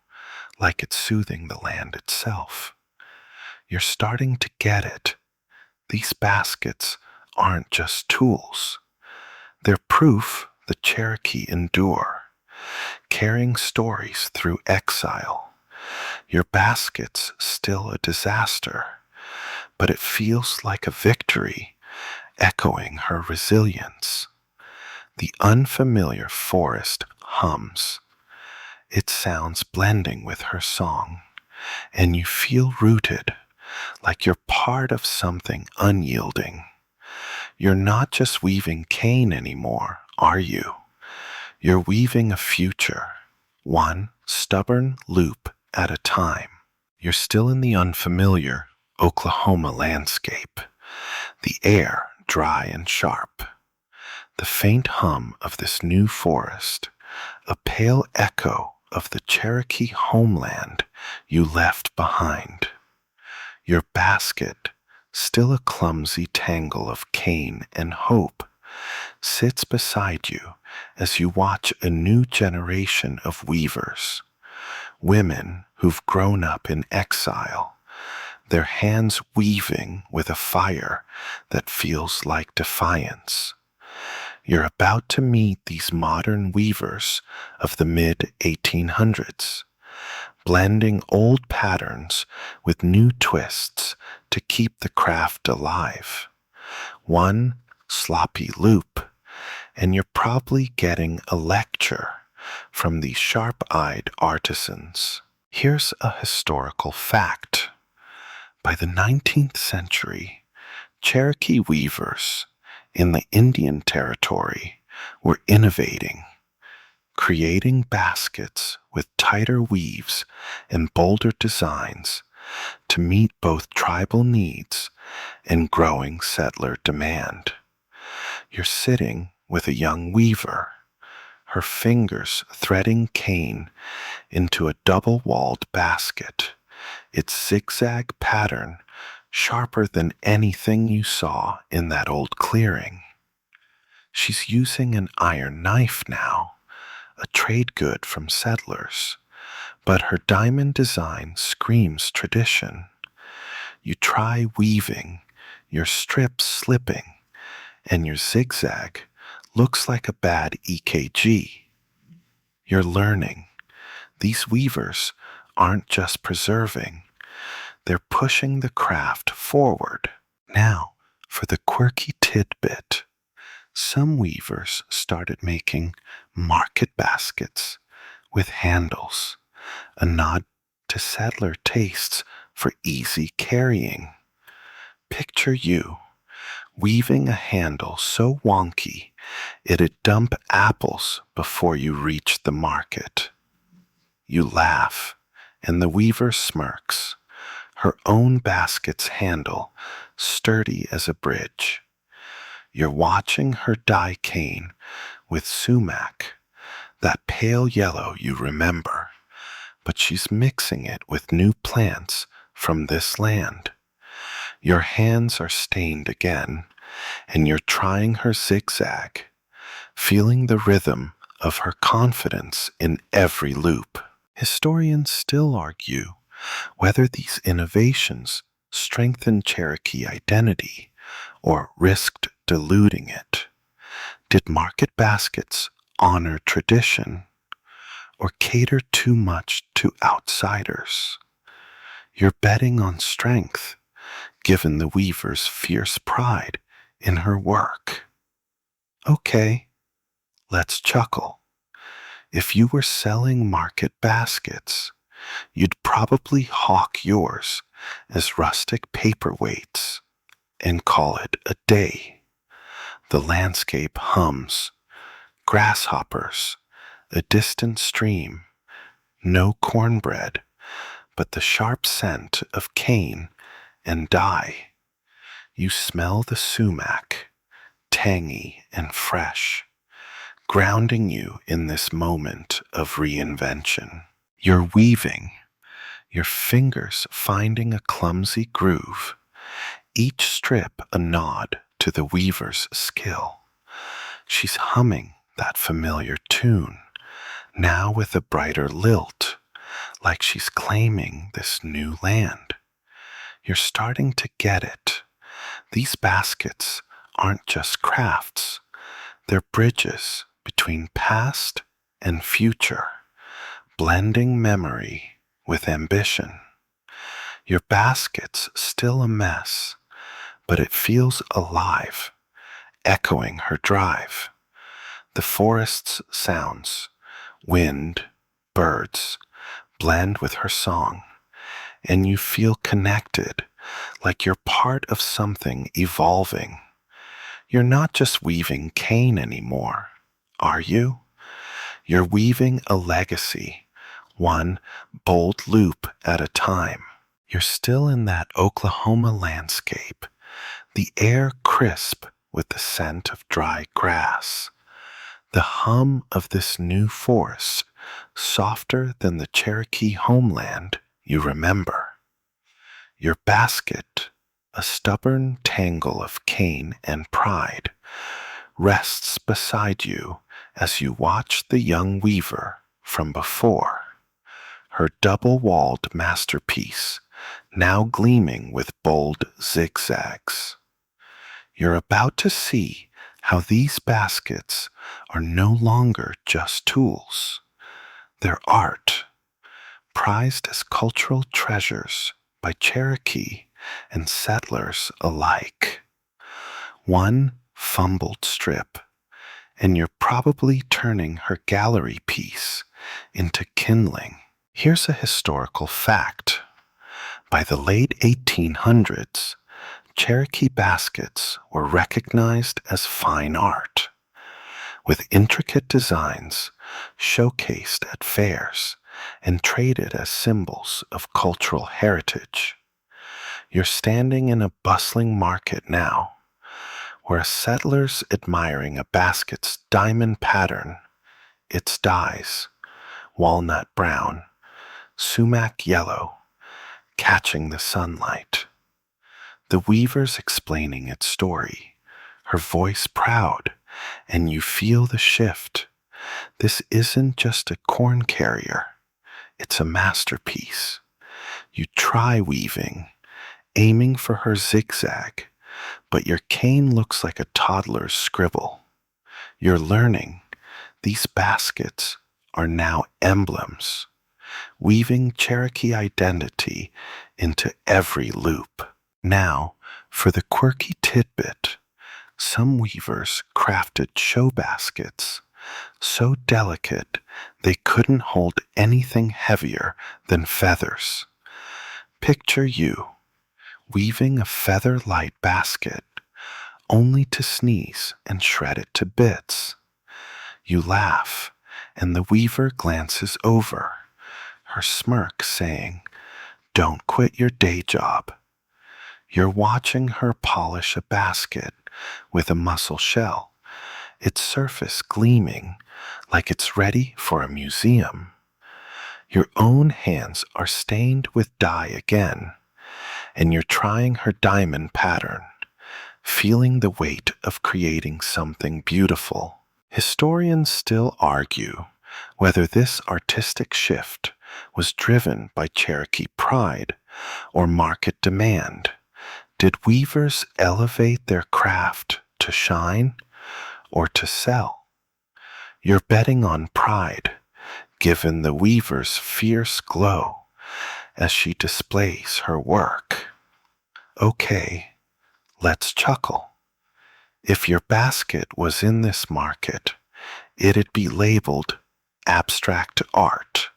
Speaker 1: like it's soothing the land itself. You're starting to get it. These baskets aren't just tools. They're proof the Cherokee endure, carrying stories through exile. Your basket's still a disaster, but it feels like a victory, echoing her resilience. The unfamiliar forest hums. It sounds blending with her song, and you feel rooted, like you're part of something unyielding. You're not just weaving cane anymore, are you? You're weaving a future, one stubborn loop at a time. You're still in the unfamiliar Oklahoma landscape, the air dry and sharp. The faint hum of this new forest, a pale echo of the Cherokee homeland you left behind. Your basket, still a clumsy tangle of cane and hope, sits beside you as you watch a new generation of weavers, women who've grown up in exile, their hands weaving with a fire that feels like defiance. You're about to meet these modern weavers of the mid 1800s, blending old patterns with new twists to keep the craft alive. One sloppy loop, and you're probably getting a lecture from these sharp-eyed artisans. Here's a historical fact. By the 19th century, Cherokee weavers in the Indian Territory were innovating, creating baskets with tighter weaves and bolder designs to meet both tribal needs and growing settler demand. You're sitting with a young weaver, her fingers threading cane into a double-walled basket, its zigzag pattern sharper than anything you saw in that old clearing. She's using an iron knife now, a trade good from settlers, but her diamond design screams tradition. You try weaving, your strip slipping, and your zigzag looks like a bad EKG. You're learning. These weavers aren't just preserving, they're pushing the craft forward. Now, for the quirky tidbit. Some weavers started making market baskets with handles, a nod to settler tastes for easy carrying. Picture you weaving a handle so wonky it'd dump apples before you reach the market. You laugh, and the weaver smirks, her own basket's handle sturdy as a bridge. You're watching her dye cane with sumac, that pale yellow you remember, but she's mixing it with new plants from this land. Your hands are stained again, and you're trying her zigzag, feeling the rhythm of her confidence in every loop. Historians still argue whether these innovations strengthened Cherokee identity or risked diluting it. Did market baskets honor tradition or cater too much to outsiders? You're betting on strength, given the weaver's fierce pride in her work. Okay, let's chuckle. If you were selling market baskets, you'd probably hawk yours as rustic paperweights and call it a day. The landscape hums, grasshoppers, a distant stream, no cornbread, but the sharp scent of cane and dye. You smell the sumac, tangy and fresh, grounding you in this moment of reinvention. You're weaving, your fingers finding a clumsy groove, each strip a nod to the weaver's skill. She's humming that familiar tune, now with a brighter lilt, like she's claiming this new land. You're starting to get it. These baskets aren't just crafts, they're bridges between past and future, blending memory with ambition. Your basket's still a mess, but it feels alive, echoing her drive. The forest's sounds, wind, birds, blend with her song, and you feel connected, like you're part of something evolving. You're not just weaving cane anymore, are you? You're weaving a legacy, one bold loop at a time. You're still in that Oklahoma landscape, the air crisp with the scent of dry grass, the hum of this new forest softer than the Cherokee homeland you remember. Your basket, a stubborn tangle of cane and pride, rests beside you as you watch the young weaver from before, her double-walled masterpiece now gleaming with bold zigzags. You're about to see how these baskets are no longer just tools. They're art, prized as cultural treasures by Cherokee and settlers alike. One fumbled strip, and you're probably turning her gallery piece into kindling. Here's a historical fact. By the late 1800s, Cherokee baskets were recognized as fine art, with intricate designs showcased at fairs and traded as symbols of cultural heritage. You're standing in a bustling market now, where a settler's admiring a basket's diamond pattern, its dyes, walnut brown, sumac yellow, catching the sunlight. The weaver's explaining its story, her voice proud, and you feel the shift. This isn't just a corn carrier, it's a masterpiece. You try weaving, aiming for her zigzag, but your cane looks like a toddler's scribble. You're learning. These baskets are now emblems, weaving Cherokee identity into every loop. Now, for the quirky tidbit, some weavers crafted show baskets so delicate they couldn't hold anything heavier than feathers. Picture you weaving a feather-light basket only to sneeze and shred it to bits. You laugh, and the weaver glances over, her smirk saying, "Don't quit your day job." You're watching her polish a basket with a mussel shell, its surface gleaming like it's ready for a museum. Your own hands are stained with dye again, and you're trying her diamond pattern, feeling the weight of creating something beautiful. Historians still argue whether this artistic shift was driven by Cherokee pride or market demand. Did weavers elevate their craft to shine or to sell? You're betting on pride, given the weaver's fierce glow as she displays her work. Okay, let's chuckle. If your basket was in this market, it'd be labeled abstract art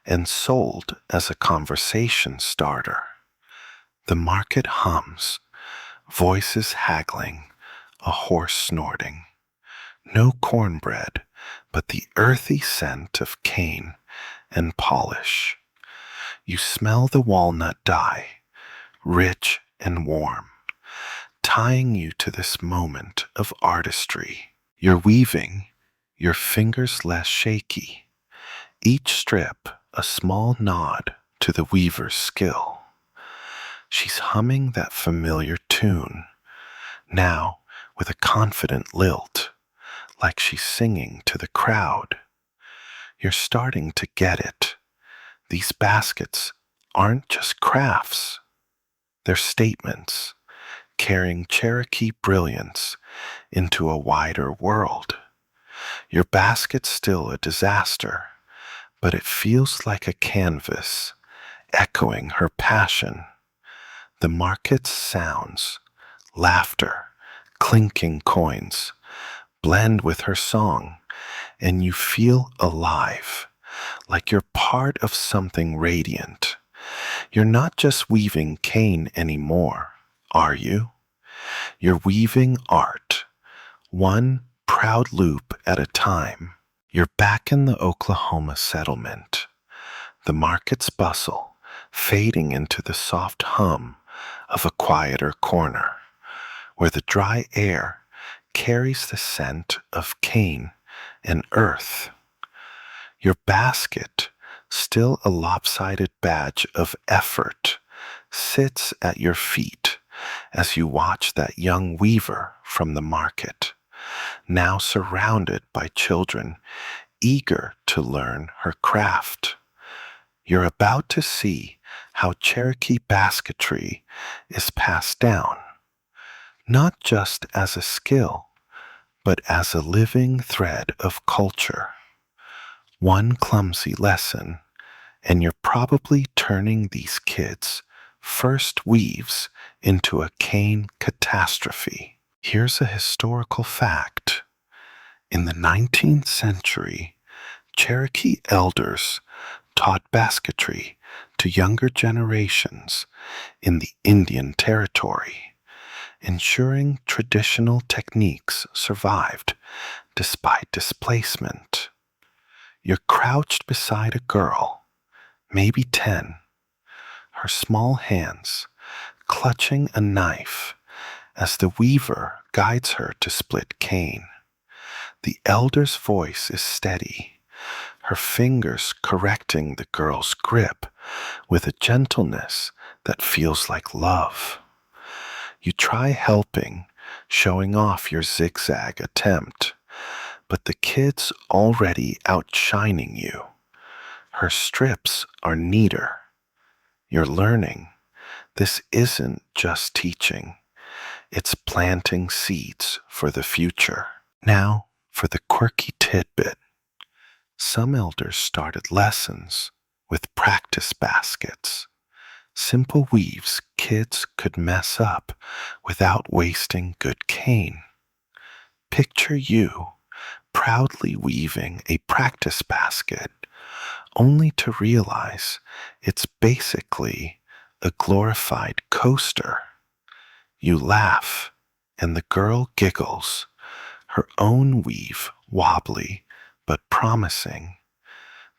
Speaker 1: and sold as a conversation starter. The market hums, voices haggling, a horse snorting. No cornbread, but the earthy scent of cane and polish. You smell the walnut dye, rich and warm, tying you to this moment of artistry. You're weaving, your fingers less shaky, each strip a small nod to the weaver's skill. She's humming that familiar tune, now with a confident lilt, like she's singing to the crowd. You're starting to get it. These baskets aren't just crafts, they're statements, carrying Cherokee brilliance into a wider world. Your basket's still a disaster, but it feels like a canvas, echoing her passion. The market's sounds, laughter, clinking coins, blend with her song, and you feel alive, like you're part of something radiant. You're not just weaving cane anymore, are you? You're weaving art, one proud loop at a time. You're back in the Oklahoma settlement, the market's bustle fading into the soft hum of a quieter corner, where the dry air carries the scent of cane and earth. Your basket, still a lopsided badge of effort, sits at your feet as you watch that young weaver from the market, now surrounded by children eager to learn her craft. You're about to see how Cherokee basketry is passed down, not just as a skill, but as a living thread of culture. One clumsy lesson, and you're probably turning these kids' first weaves into a cane catastrophe. Here's a historical fact. In the 19th century, Cherokee elders taught basketry to younger generations in the Indian Territory, ensuring traditional techniques survived despite displacement. You're crouched beside a girl, maybe 10, her small hands clutching a knife as the weaver guides her to split cane. The elder's voice is steady, her fingers correcting the girl's grip with a gentleness that feels like love. You try helping, showing off your zigzag attempt, but the kid's already outshining you. Her strips are neater. You're learning. This isn't just teaching. It's planting seeds for the future. Now, for the quirky tidbit. Some elders started lessons with practice baskets, simple weaves kids could mess up without wasting good cane. Picture you proudly weaving a practice basket, only to realize it's basically a glorified coaster. You laugh, and the girl giggles, her own weave wobbly but promising.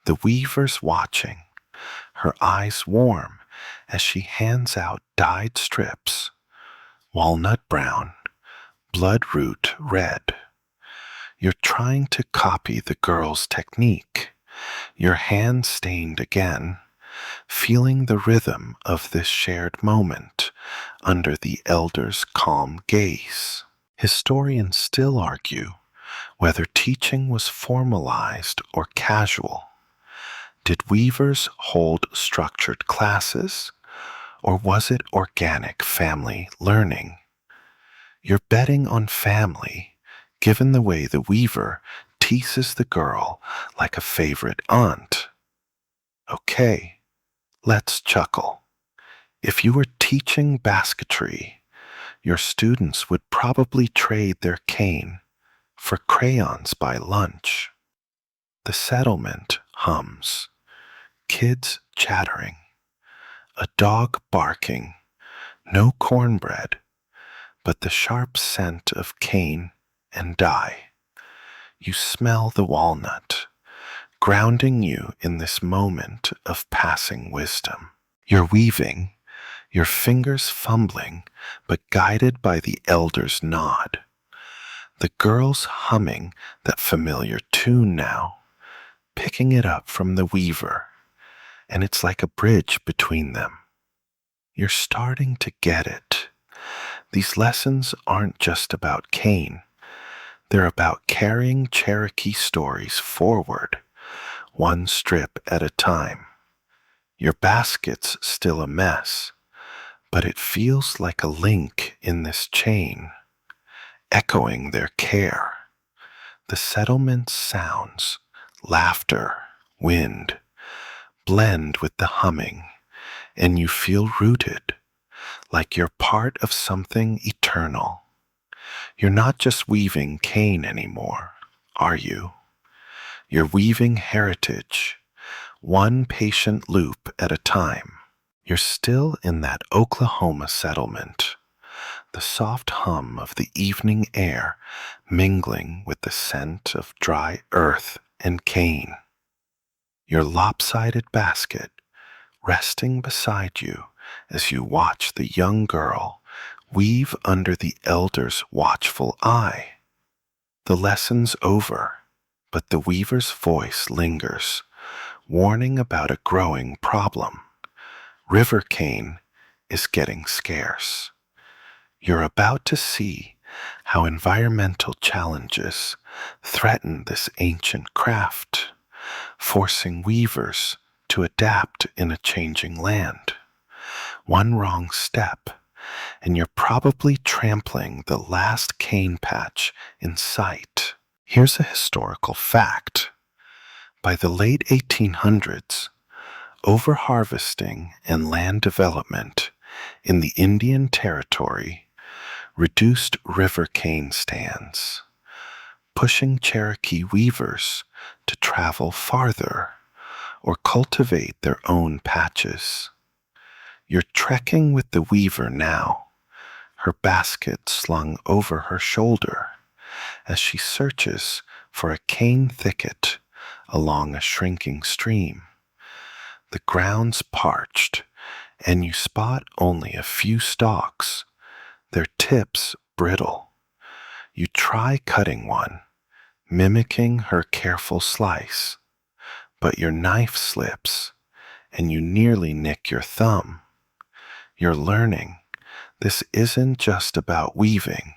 Speaker 1: The weaver's watching, her eyes warm as she hands out dyed strips, walnut brown, bloodroot red. You're trying to copy the girl's technique, your hand stained again, feeling the rhythm of this shared moment under the elder's calm gaze. Historians still argue whether teaching was formalized or casual. Did weavers hold structured classes, or was it organic family learning? You're betting on family, given the way the weaver teases the girl like a favorite aunt. Okay, let's chuckle. If you were teaching basketry, your students would probably trade their cane for crayons by lunch. The settlement hums, kids chattering, a dog barking, no cornbread, but the sharp scent of cane and dye. You smell the walnut, grounding you in this moment of passing wisdom. You're weaving, your fingers fumbling, but guided by the elder's nod. The girl's humming that familiar tune now, picking it up from the weaver, and it's like a bridge between them. You're starting to get it. These lessons aren't just about cane. They're about carrying Cherokee stories forward, one strip at a time. Your basket's still a mess, but it feels like a link in this chain, echoing their care. The settlement's sounds, laughter, wind, blend with the humming, and you feel rooted, like you're part of something eternal. You're not just weaving cane anymore, are you? You're weaving heritage, one patient loop at a time. You're still in that Oklahoma settlement, the soft hum of the evening air mingling with the scent of dry earth and cane. Your lopsided basket resting beside you as you watch the young girl weave under the elder's watchful eye. The lesson's over, but the weaver's voice lingers, warning about a growing problem. River cane is getting scarce. You're about to see how environmental challenges threaten this ancient craft, forcing weavers to adapt in a changing land. One wrong step, and you're probably trampling the last cane patch in sight. Here's a historical fact. By the late 1800s, overharvesting and land development in the Indian Territory reduced river cane stands, pushing Cherokee weavers to travel farther or cultivate their own patches. You're trekking with the weaver now, her basket slung over her shoulder as she searches for a cane thicket along a shrinking stream. The ground's parched, and you spot only a few stalks, their tips brittle. You try cutting one, mimicking her careful slice, but your knife slips, and you nearly nick your thumb. You're learning this isn't just about weaving,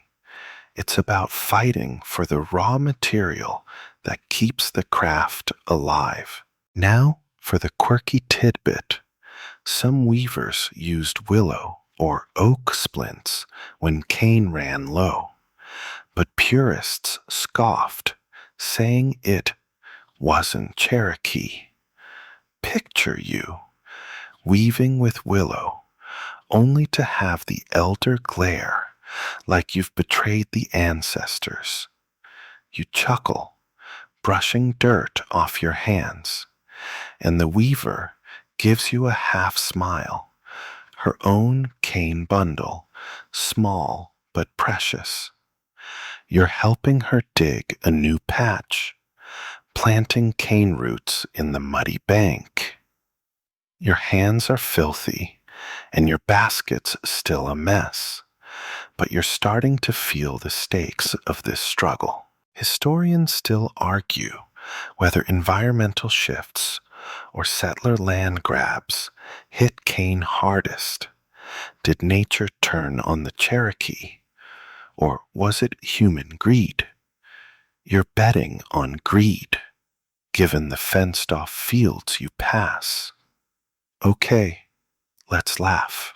Speaker 1: it's about fighting for the raw material that keeps the craft alive. Now for the quirky tidbit. Some weavers used willow or oak splints when cane ran low, but purists scoffed, saying it wasn't Cherokee. Picture you weaving with willow, only to have the elder glare like you've betrayed the ancestors. You chuckle, brushing dirt off your hands, and the weaver gives you a half smile, her own cane bundle, small but precious. You're helping her dig a new patch, planting cane roots in the muddy bank. Your hands are filthy, and your basket's still a mess, but you're starting to feel the stakes of this struggle. Historians still argue whether environmental shifts or settler land grabs hit cane hardest. Did nature turn on the Cherokee, or was it human greed? You're betting on greed, given the fenced-off fields you pass. Okay, let's laugh.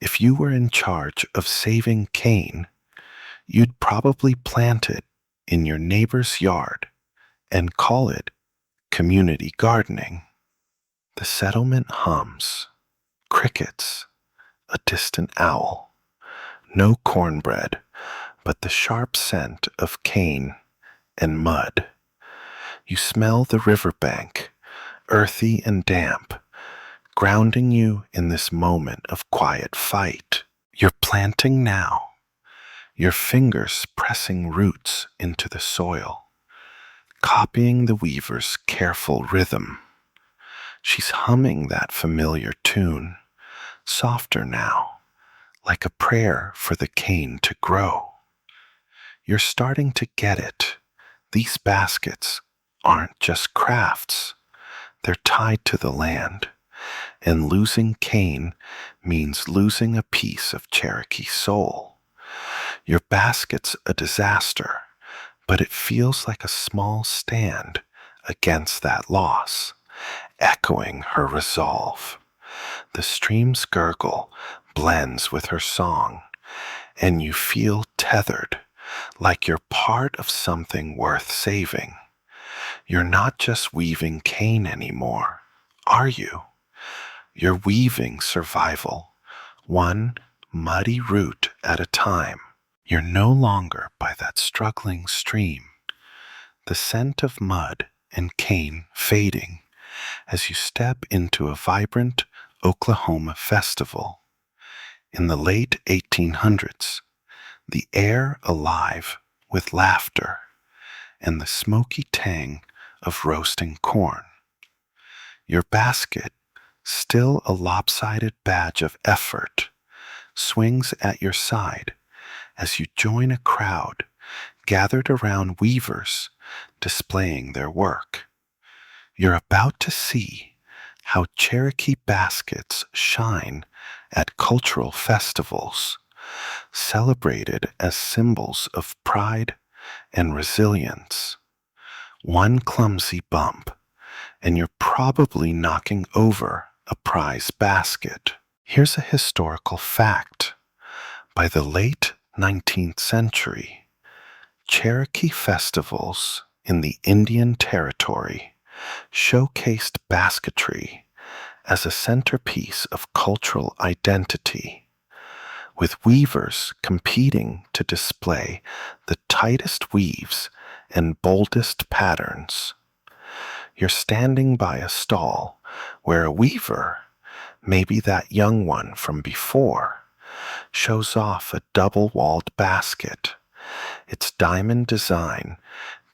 Speaker 1: If you were in charge of saving cane, you'd probably plant it in your neighbor's yard and call it community gardening. The settlement hums, crickets, a distant owl, no cornbread, but the sharp scent of cane and mud. You smell the riverbank, earthy and damp, grounding you in this moment of quiet fight. You're planting now, your fingers pressing roots into the soil, copying the weaver's careful rhythm. She's humming that familiar tune, softer now, like a prayer for the cane to grow. You're starting to get it. These baskets aren't just crafts. They're tied to the land, and losing cane means losing a piece of Cherokee soul. Your basket's a disaster, but it feels like a small stand against that loss, echoing her resolve. The stream's gurgle blends with her song, and you feel tethered, like you're part of something worth saving. You're not just weaving cane anymore, are you? You're weaving survival, one muddy root at a time. You're no longer by that struggling stream, the scent of mud and cane fading as you step into a vibrant Oklahoma festival. In the late 1800s, the air alive with laughter and the smoky tang of roasting corn. Your basket, still a lopsided badge of effort, swings at your side as you join a crowd gathered around weavers displaying their work. You're about to see how Cherokee baskets shine at cultural festivals, celebrated as symbols of pride and resilience. One clumsy bump, and you're probably knocking over a prize basket. Here's a historical fact. By the late 19th century, Cherokee festivals in the Indian Territory showcased basketry as a centerpiece of cultural identity, with weavers competing to display the tightest weaves and boldest patterns. You're standing by a stall where a weaver, maybe that young one from before, shows off a double-walled basket, its diamond design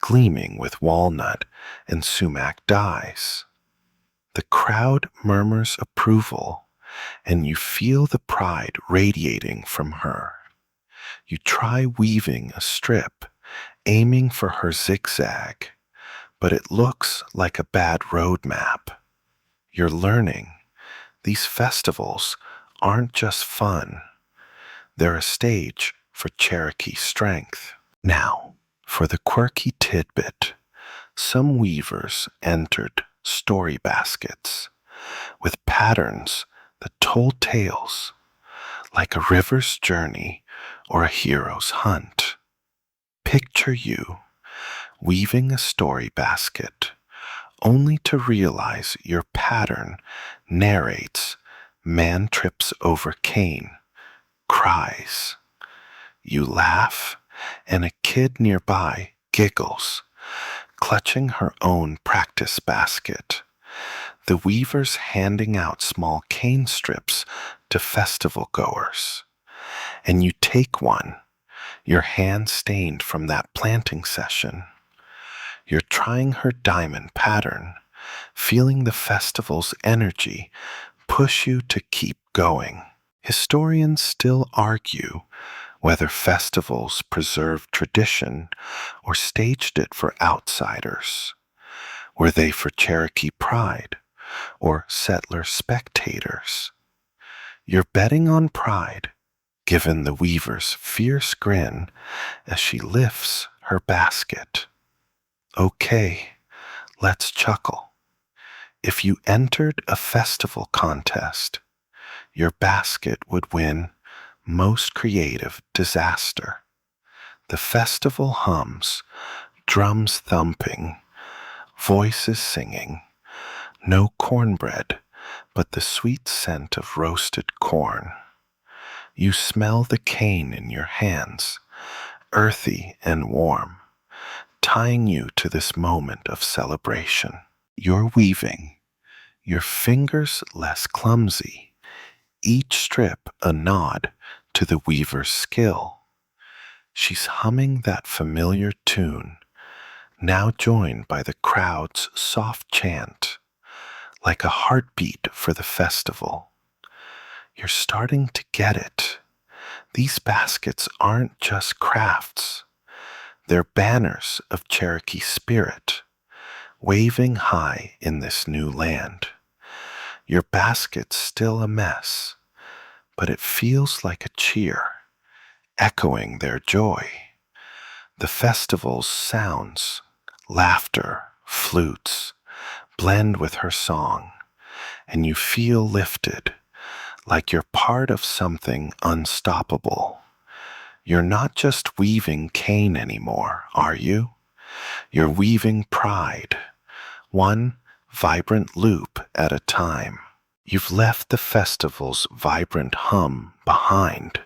Speaker 1: gleaming with walnut and sumac dyes. The crowd murmurs approval, and you feel the pride radiating from her. You try weaving a strip, aiming for her zigzag, but it looks like a bad road map. You're learning. These festivals aren't just fun. They're a stage for Cherokee strength. Now, for the quirky tidbit, some weavers entered story baskets with patterns that told tales, like a river's journey or a hero's hunt. Picture you weaving a story basket, only to realize your pattern narrates man trips over cane, cries. You laugh, and a kid nearby giggles, clutching her own practice basket. The weavers handing out small cane strips to festival goers. And you take one, your hand stained from that planting session. You're trying her diamond pattern, feeling the festival's energy push you to keep going. Historians still argue whether festivals preserved tradition or staged it for outsiders. Were they for Cherokee pride or settler spectators? You're betting on pride, given the weaver's fierce grin as she lifts her basket. Okay, let's chuckle. If you entered a festival contest, your basket would win Most Creative Disaster. The festival hums, drums thumping, voices singing, no cornbread, but the sweet scent of roasted corn. You smell the cane in your hands, earthy and warm, tying you to this moment of celebration. You're weaving, your fingers less clumsy, each strip a nod to the weaver's skill. She's humming that familiar tune, now joined by the crowd's soft chant, like a heartbeat for the festival. You're starting to get it. These baskets aren't just crafts. They're banners of Cherokee spirit, waving high in this new land. Your basket's still a mess, but it feels like a cheer, echoing their joy. The festival's sounds, laughter, flutes, blend with her song, and you feel lifted, like you're part of something unstoppable. You're not just weaving cane anymore, are you? You're weaving pride, one vibrant loop at a time. You've left the festival's vibrant hum behind,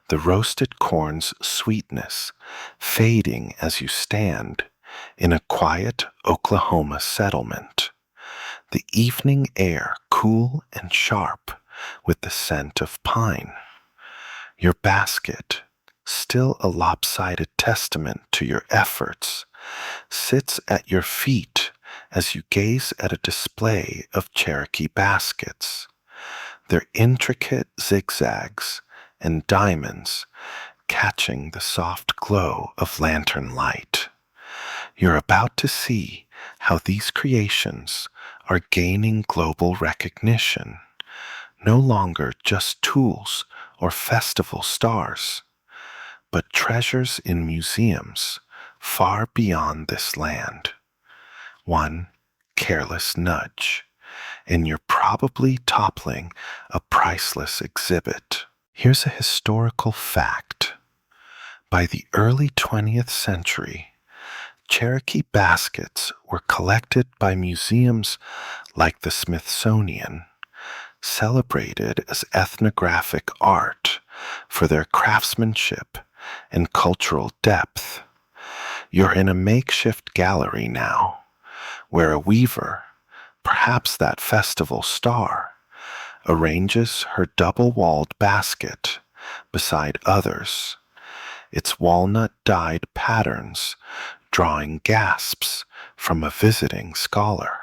Speaker 1: the roasted corn's sweetness fading as you stand in a quiet Oklahoma settlement, the evening air cool and sharp with the scent of pine. Your basket, still a lopsided testament to your efforts, sits at your feet as you gaze at a display of Cherokee baskets, their intricate zigzags and diamonds catching the soft glow of lantern light. You're about to see how these creations are gaining global recognition, no longer just tools or festival stars, but treasures in museums far beyond this land. One careless nudge, and you're probably toppling a priceless exhibit. Here's a historical fact. By the early 20th century, Cherokee baskets were collected by museums like the Smithsonian, celebrated as ethnographic art for their craftsmanship and cultural depth. You're in a makeshift gallery now, where a weaver, perhaps that festival star, arranges her double-walled basket beside others, its walnut-dyed patterns drawing gasps from a visiting scholar.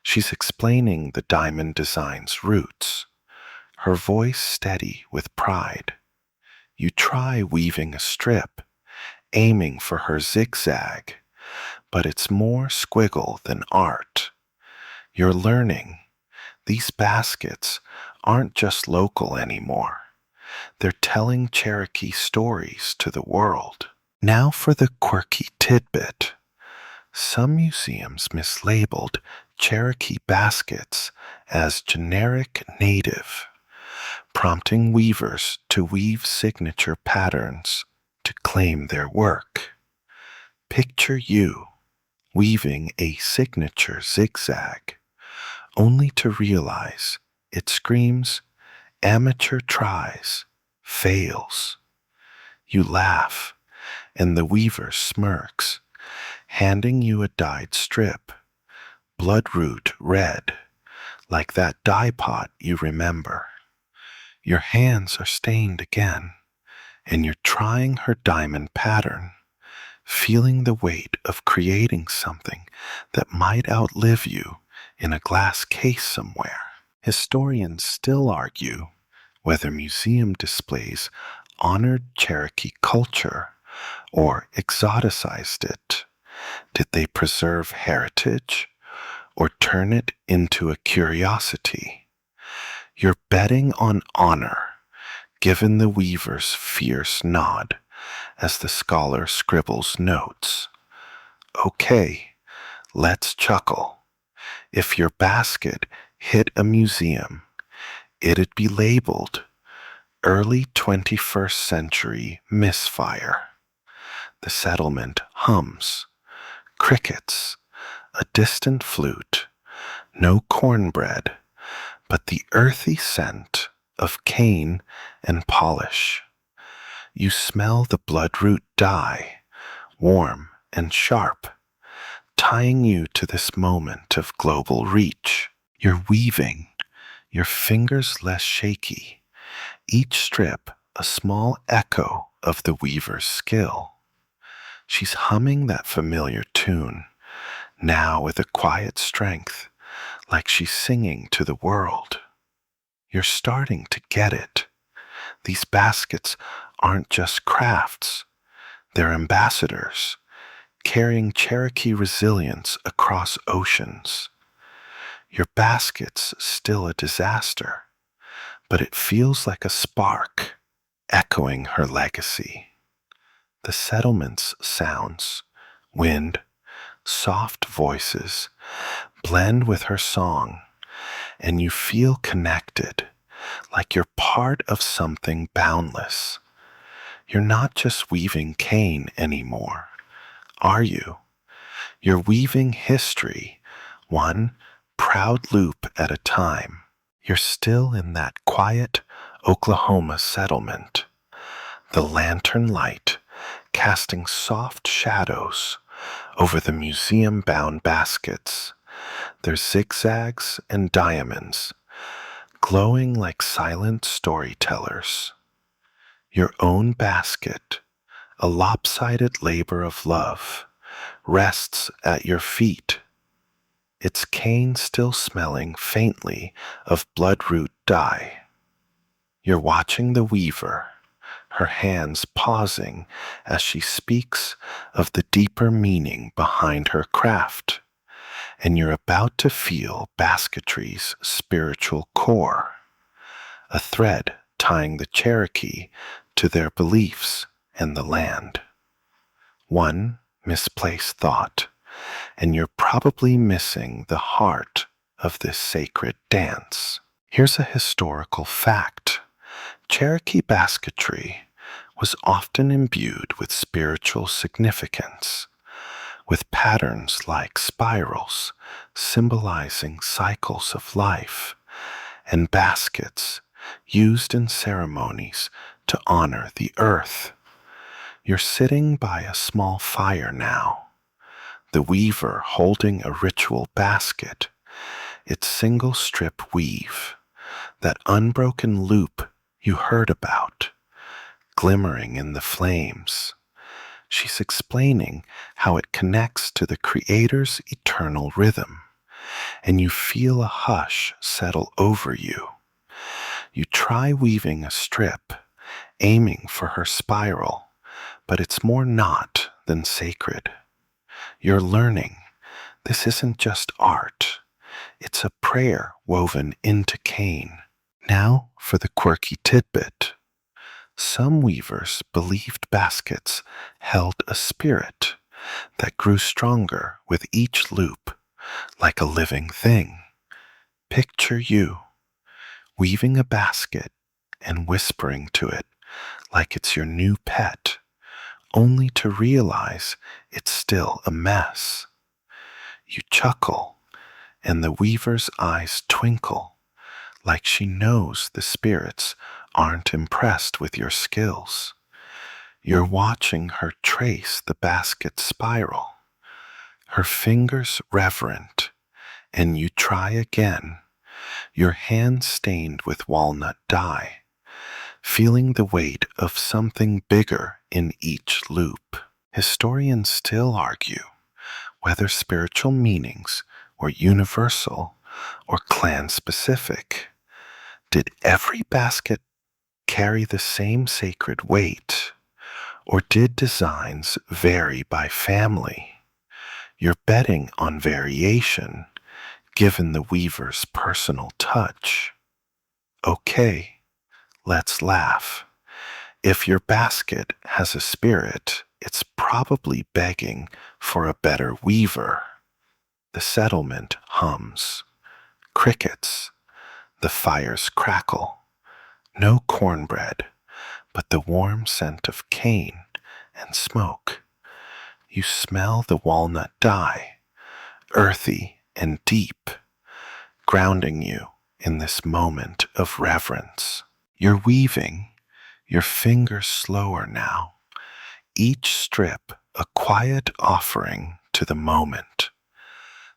Speaker 1: She's explaining the diamond design's roots, her voice steady with pride. You try weaving a strip, aiming for her zigzag, but it's more squiggle than art. You're learning. These baskets aren't just local anymore. They're telling Cherokee stories to the world. Now for the quirky tidbit. Some museums mislabeled Cherokee baskets as generic native, prompting weavers to weave signature patterns to claim their work. Picture you weaving a signature zigzag, only to realize it screams, amateur tries, fails. You laugh, and the weaver smirks, handing you a dyed strip, bloodroot red, like that dye pot you remember. Your hands are stained again, and you're trying her diamond pattern, feeling the weight of creating something that might outlive you in a glass case somewhere. Historians still argue whether museum displays honored Cherokee culture or exoticized it. Did they preserve heritage or turn it into a curiosity? You're betting on honor, given the weaver's fierce nod as the scholar scribbles notes. Okay, let's chuckle. If your basket hit a museum, it'd be labeled Early 21st Century Misfire. The settlement hums. Crickets, a distant flute, no cornbread, but the earthy scent of cane and polish. You smell the bloodroot dye, warm and sharp, tying you to this moment of global reach. You're weaving, your fingers less shaky, each strip a small echo of the weaver's skill. She's humming that familiar tune, now with a quiet strength, like she's singing to the world. You're starting to get it. These baskets aren't just crafts, they're ambassadors, carrying Cherokee resilience across oceans. Your basket's still a disaster, but it feels like a spark, echoing her legacy. The settlement's sounds, wind, soft voices, blend with her song, and you feel connected, like you're part of something boundless. You're not just weaving cane anymore, are you? You're weaving history, one proud loop at a time. You're still in that quiet Oklahoma settlement, the lantern light casting soft shadows over the museum-bound baskets, their zigzags and diamonds, glowing like silent storytellers. Your own basket, a lopsided labor of love, rests at your feet, its cane still smelling faintly of bloodroot dye. You're watching the weaver, her hands pausing as she speaks of the deeper meaning behind her craft, and you're about to feel basketry's spiritual core, a thread tying the Cherokee to their beliefs and the land. One misplaced thought, and you're probably missing the heart of this sacred dance. Here's a historical fact. Cherokee basketry was often imbued with spiritual significance, with patterns like spirals symbolizing cycles of life, and baskets used in ceremonies to honor the earth. You're sitting by a small fire now, the weaver holding a ritual basket, its single strip weave, that unbroken loop you heard about, glimmering in the flames. She's explaining how it connects to the Creator's eternal rhythm, and you feel a hush settle over you. You try weaving a strip, aiming for her spiral, but it's more knot than sacred. You're learning this isn't just art, it's a prayer woven into cane. Now for the quirky tidbit. Some weavers believed baskets held a spirit that grew stronger with each loop, like a living thing. Picture you weaving a basket and whispering to it like it's your new pet, only to realize it's still a mess. You chuckle, and the weaver's eyes twinkle, like she knows the spirits aren't impressed with your skills. You're watching her trace the basket spiral, her fingers reverent, and you try again, your hand stained with walnut dye, feeling the weight of something bigger in each loop. Historians still argue whether spiritual meanings were universal or clan specific. Did every basket carry the same sacred weight, or did designs vary by family? You're betting on variation, given the weaver's personal touch. Okay, let's laugh. If your basket has a spirit, it's probably begging for a better weaver. The settlement hums. Crickets. The fires crackle. No cornbread, but the warm scent of cane and smoke. You smell the walnut dye, earthy and deep, grounding you in this moment of reverence. You're weaving, your fingers slower now, each strip a quiet offering to the moment.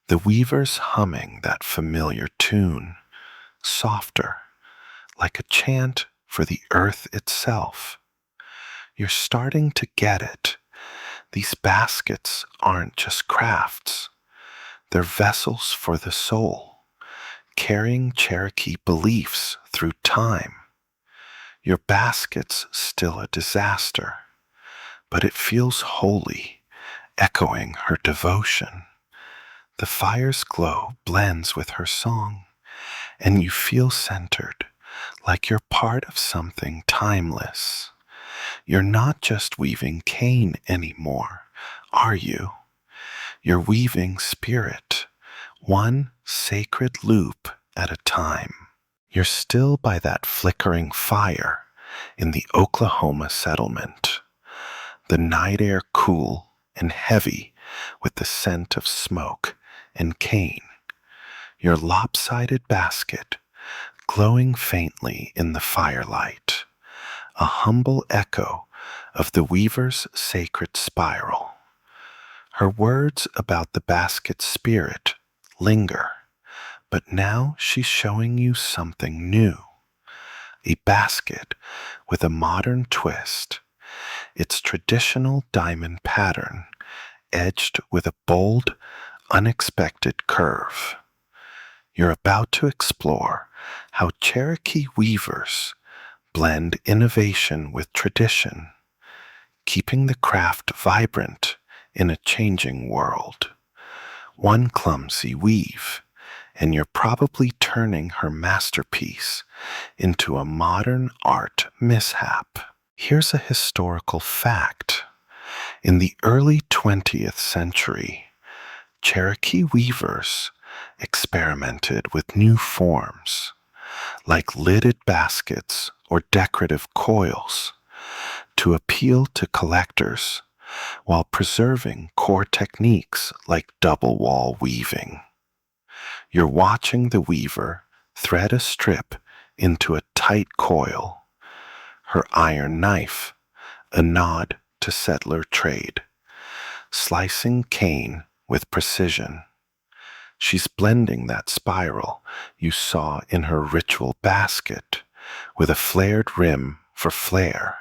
Speaker 1: The weaver's humming that familiar tune, softer, like a chant for the earth itself. You're starting to get it. These baskets aren't just crafts. They're vessels for the soul, carrying Cherokee beliefs through time. Your basket's still a disaster, but it feels holy, echoing her devotion. The fire's glow blends with her song, and you feel centered, like you're part of something timeless. You're not just weaving cane anymore, are you? You're weaving spirit, one sacred loop at a time. You're still by that flickering fire in the Oklahoma settlement, the night air cool and heavy with the scent of smoke and cane. Your lopsided basket glowing faintly in the firelight, a humble echo of the weaver's sacred spiral. Her words about the basket's spirit linger, but now she's showing you something new. A basket with a modern twist, its traditional diamond pattern edged with a bold, unexpected curve. You're about to explore how Cherokee weavers blend innovation with tradition, keeping the craft vibrant in a changing world. One clumsy weave, and you're probably turning her masterpiece into a modern art mishap. Here's a historical fact. In the early 20th century, Cherokee weavers experimented with new forms, like lidded baskets or decorative coils to appeal to collectors while preserving core techniques like double wall weaving. You're watching the weaver thread a strip into a tight coil, her iron knife a nod to settler trade, slicing cane with precision. She's blending that spiral you saw in her ritual basket with a flared rim for flair.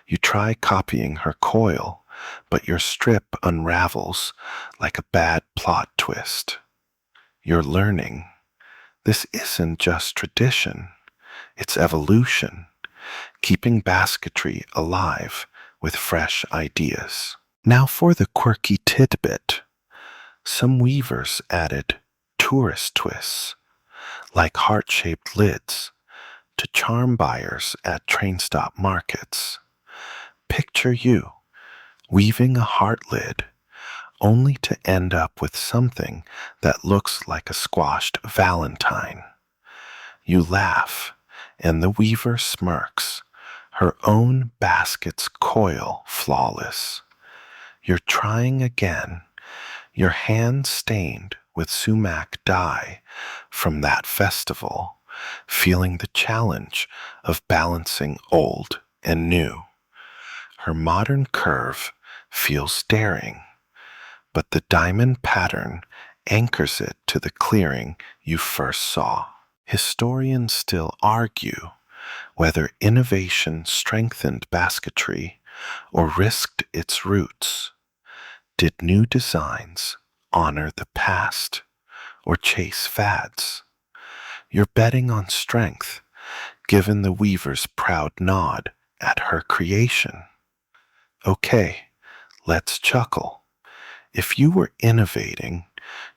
Speaker 1: You try copying her coil, but your strip unravels like a bad plot twist. You're learning. This isn't just tradition, it's evolution, keeping basketry alive with fresh ideas. Now for the quirky tidbit. Some weavers added tourist twists, like heart-shaped lids, to charm buyers at train stop markets. Picture you weaving a heart lid only to end up with something that looks like a squashed valentine. You laugh, and the weaver smirks, her own basket's coil flawless. You're trying again, your hand stained with sumac dye from that festival, feeling the challenge of balancing old and new. Her modern curve feels daring, but the diamond pattern anchors it to the clearing you first saw. Historians still argue whether innovation strengthened basketry or risked its roots. Did new designs honor the past or chase fads? You're betting on strength, given the weaver's proud nod at her creation. Okay, let's chuckle. If you were innovating,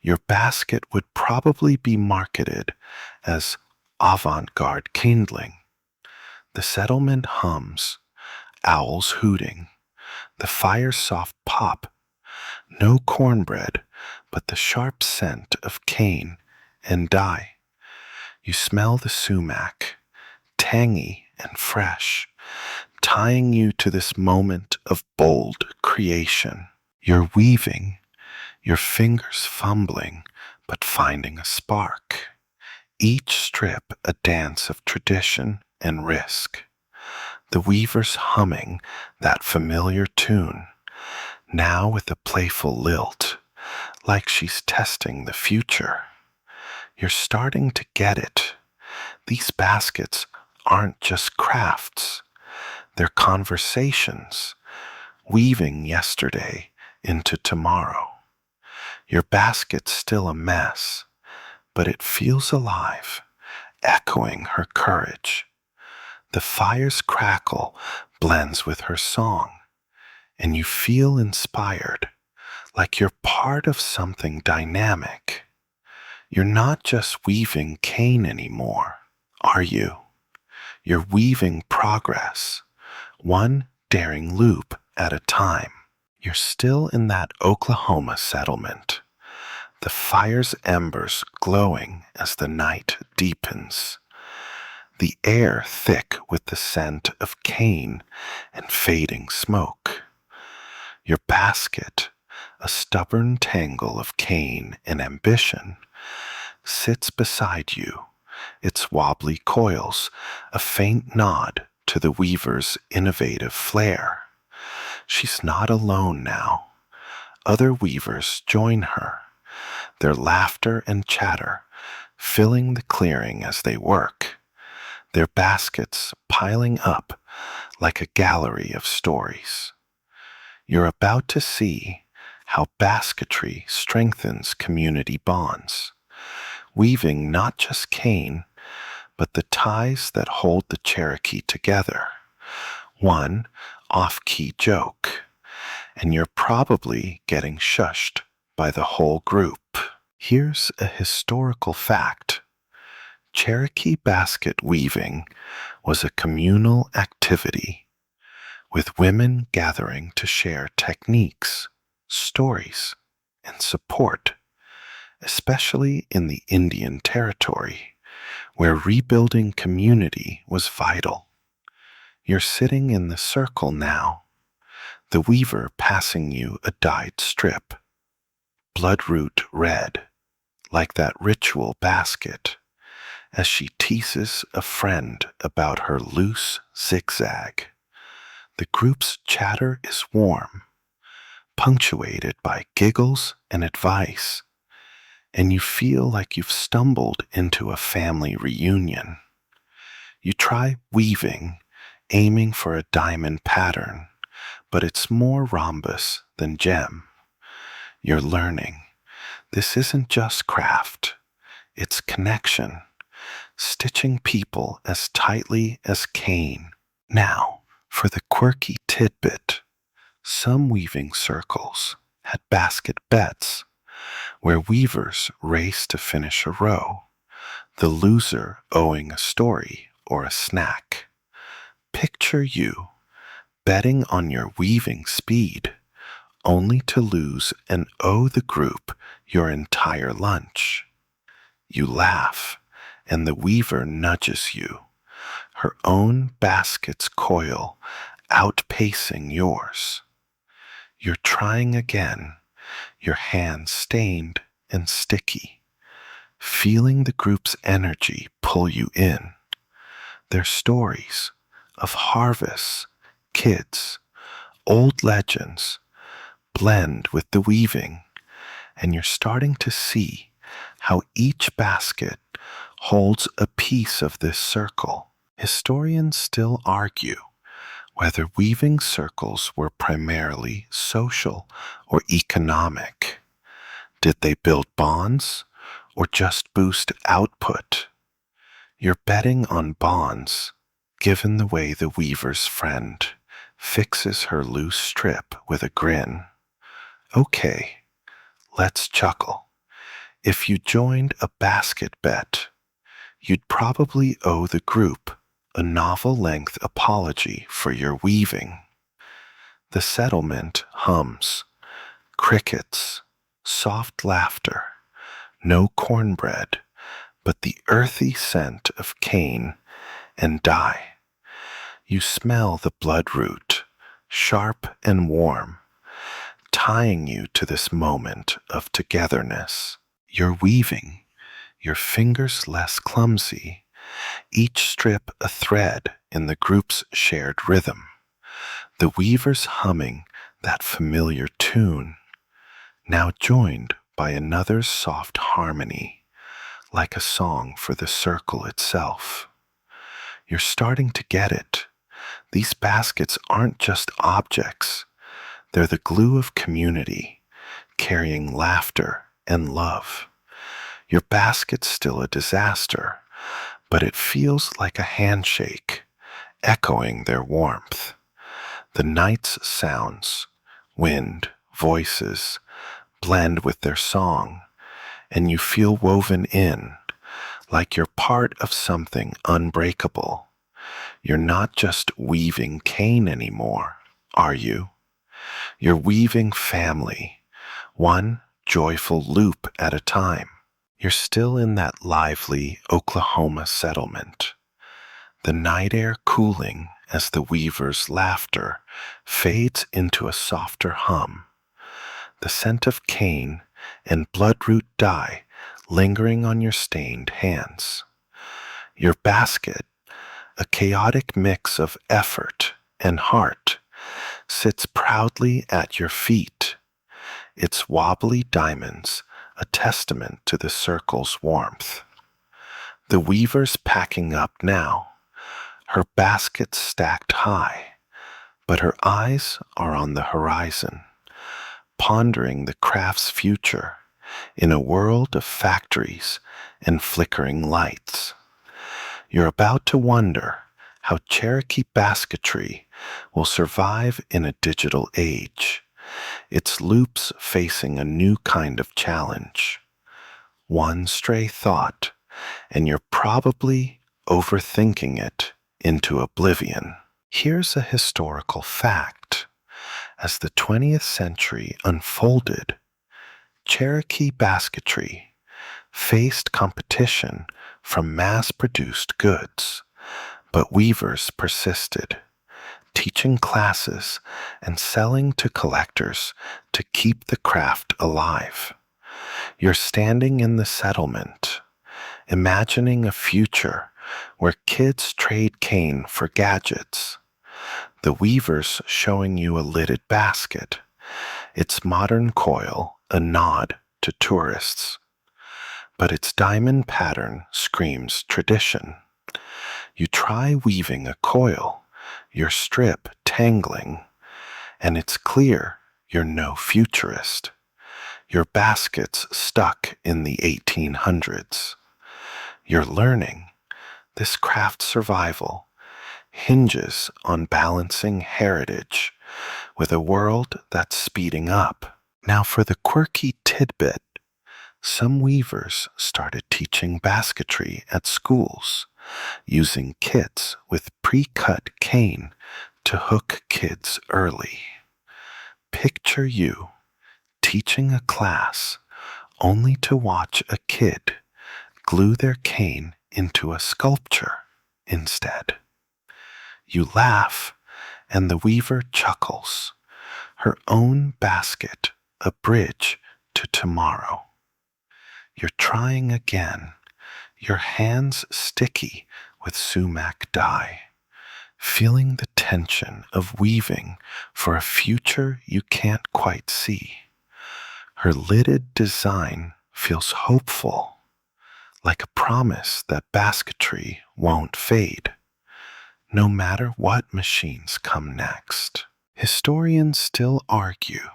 Speaker 1: your basket would probably be marketed as avant-garde kindling. The settlement hums, owls hooting, the fire's soft pop, no cornbread, but the sharp scent of cane and dye. You smell the sumac, tangy and fresh, tying you to this moment of bold creation. You're weaving, your fingers fumbling, but finding a spark. Each strip a dance of tradition and risk. The weaver's humming that familiar tune, now with a playful lilt, like she's testing the future. You're starting to get it. These baskets aren't just crafts, they're conversations, weaving yesterday into tomorrow. Your basket's still a mess, but it feels alive, echoing her courage. The fire's crackle blends with her song, and you feel inspired, like you're part of something dynamic. You're not just weaving cane anymore, are you? You're weaving progress, one daring loop at a time. You're still in that Oklahoma settlement, the fire's embers glowing as the night deepens, the air thick with the scent of cane and fading smoke. Your basket, a stubborn tangle of cane and ambition, sits beside you, its wobbly coils a faint nod to the weaver's innovative flair. She's not alone now. Other weavers join her, their laughter and chatter filling the clearing as they work, their baskets piling up like a gallery of stories. You're about to see how basketry strengthens community bonds, weaving not just cane, but the ties that hold the Cherokee together. One off-key joke, and you're probably getting shushed by the whole group. Here's a historical fact. Cherokee basket weaving was a communal activity, with women gathering to share techniques, stories, and support, especially in the Indian Territory, where rebuilding community was vital. You're sitting in the circle now, the weaver passing you a dyed strip, bloodroot red, like that ritual basket, as she teases a friend about her loose zigzag. The group's chatter is warm, punctuated by giggles and advice, and you feel like you've stumbled into a family reunion. You try weaving, aiming for a diamond pattern, but it's more rhombus than gem. You're learning. This isn't just craft, it's connection, stitching people as tightly as cane. Now, for the quirky tidbit, some weaving circles had basket bets where weavers race to finish a row, the loser owing a story or a snack. Picture you betting on your weaving speed, only to lose and owe the group your entire lunch. You laugh, and the weaver nudges you, her own basket's coil outpacing yours. You're trying again, your hands stained and sticky, feeling the group's energy pull you in. Their stories of harvests, kids, old legends blend with the weaving, and you're starting to see how each basket holds a piece of this circle. Historians still argue whether weaving circles were primarily social or economic. Did they build bonds or just boost output? You're betting on bonds, given the way the weaver's friend fixes her loose strip with a grin. Okay, let's chuckle. If you joined a basket bet, you'd probably owe the group a novel-length apology for your weaving. The settlement hums, crickets, soft laughter, no cornbread, but the earthy scent of cane and dye. You smell the bloodroot, sharp and warm, tying you to this moment of togetherness. You're weaving, your fingers less clumsy, each strip a thread in the group's shared rhythm. The weavers humming that familiar tune, now joined by another's soft harmony, like a song for the circle itself. You're starting to get it. These baskets aren't just objects, they're the glue of community, carrying laughter and love. Your basket's still a disaster, but it feels like a handshake, echoing their warmth. The night's sounds, wind, voices, blend with their song, and you feel woven in, like you're part of something unbreakable. You're not just weaving cane anymore, are you? You're weaving family, one joyful loop at a time. You're still in that lively Oklahoma settlement, the night air cooling as the weaver's laughter fades into a softer hum, the scent of cane and bloodroot dye lingering on your stained hands. Your basket, a chaotic mix of effort and heart, sits proudly at your feet, its wobbly diamonds a testament to the circle's warmth. The weaver's packing up now, her basket stacked high, but her eyes are on the horizon, pondering the craft's future in a world of factories and flickering lights. You're about to wonder how Cherokee basketry will survive in a digital age, its loops facing a new kind of challenge. One stray thought, and you're probably overthinking it into oblivion. Here's a historical fact. As the 20th century unfolded, Cherokee basketry faced competition from mass-produced goods. But weavers persisted, teaching classes and selling to collectors to keep the craft alive. You're standing in the settlement, imagining a future where kids trade cane for gadgets. The weaver's showing you a lidded basket, its modern coil a nod to tourists. But its diamond pattern screams tradition. You try weaving a coil, your strip tangling, and it's clear you're no futurist. Your basket's stuck in the 1800s. You're learning this craft survival hinges on balancing heritage with a world that's speeding up. Now for the quirky tidbit, some weavers started teaching basketry at schools, using kits with pre-cut cane to hook kids early. Picture you teaching a class only to watch a kid glue their cane into a sculpture instead. You laugh, and the weaver chuckles, her own basket a bridge to tomorrow. You're trying again, your hands sticky with sumac dye, feeling the tension of weaving for a future you can't quite see. Her lidded design feels hopeful, like a promise that basketry won't fade, no matter what machines come next. Historians still argue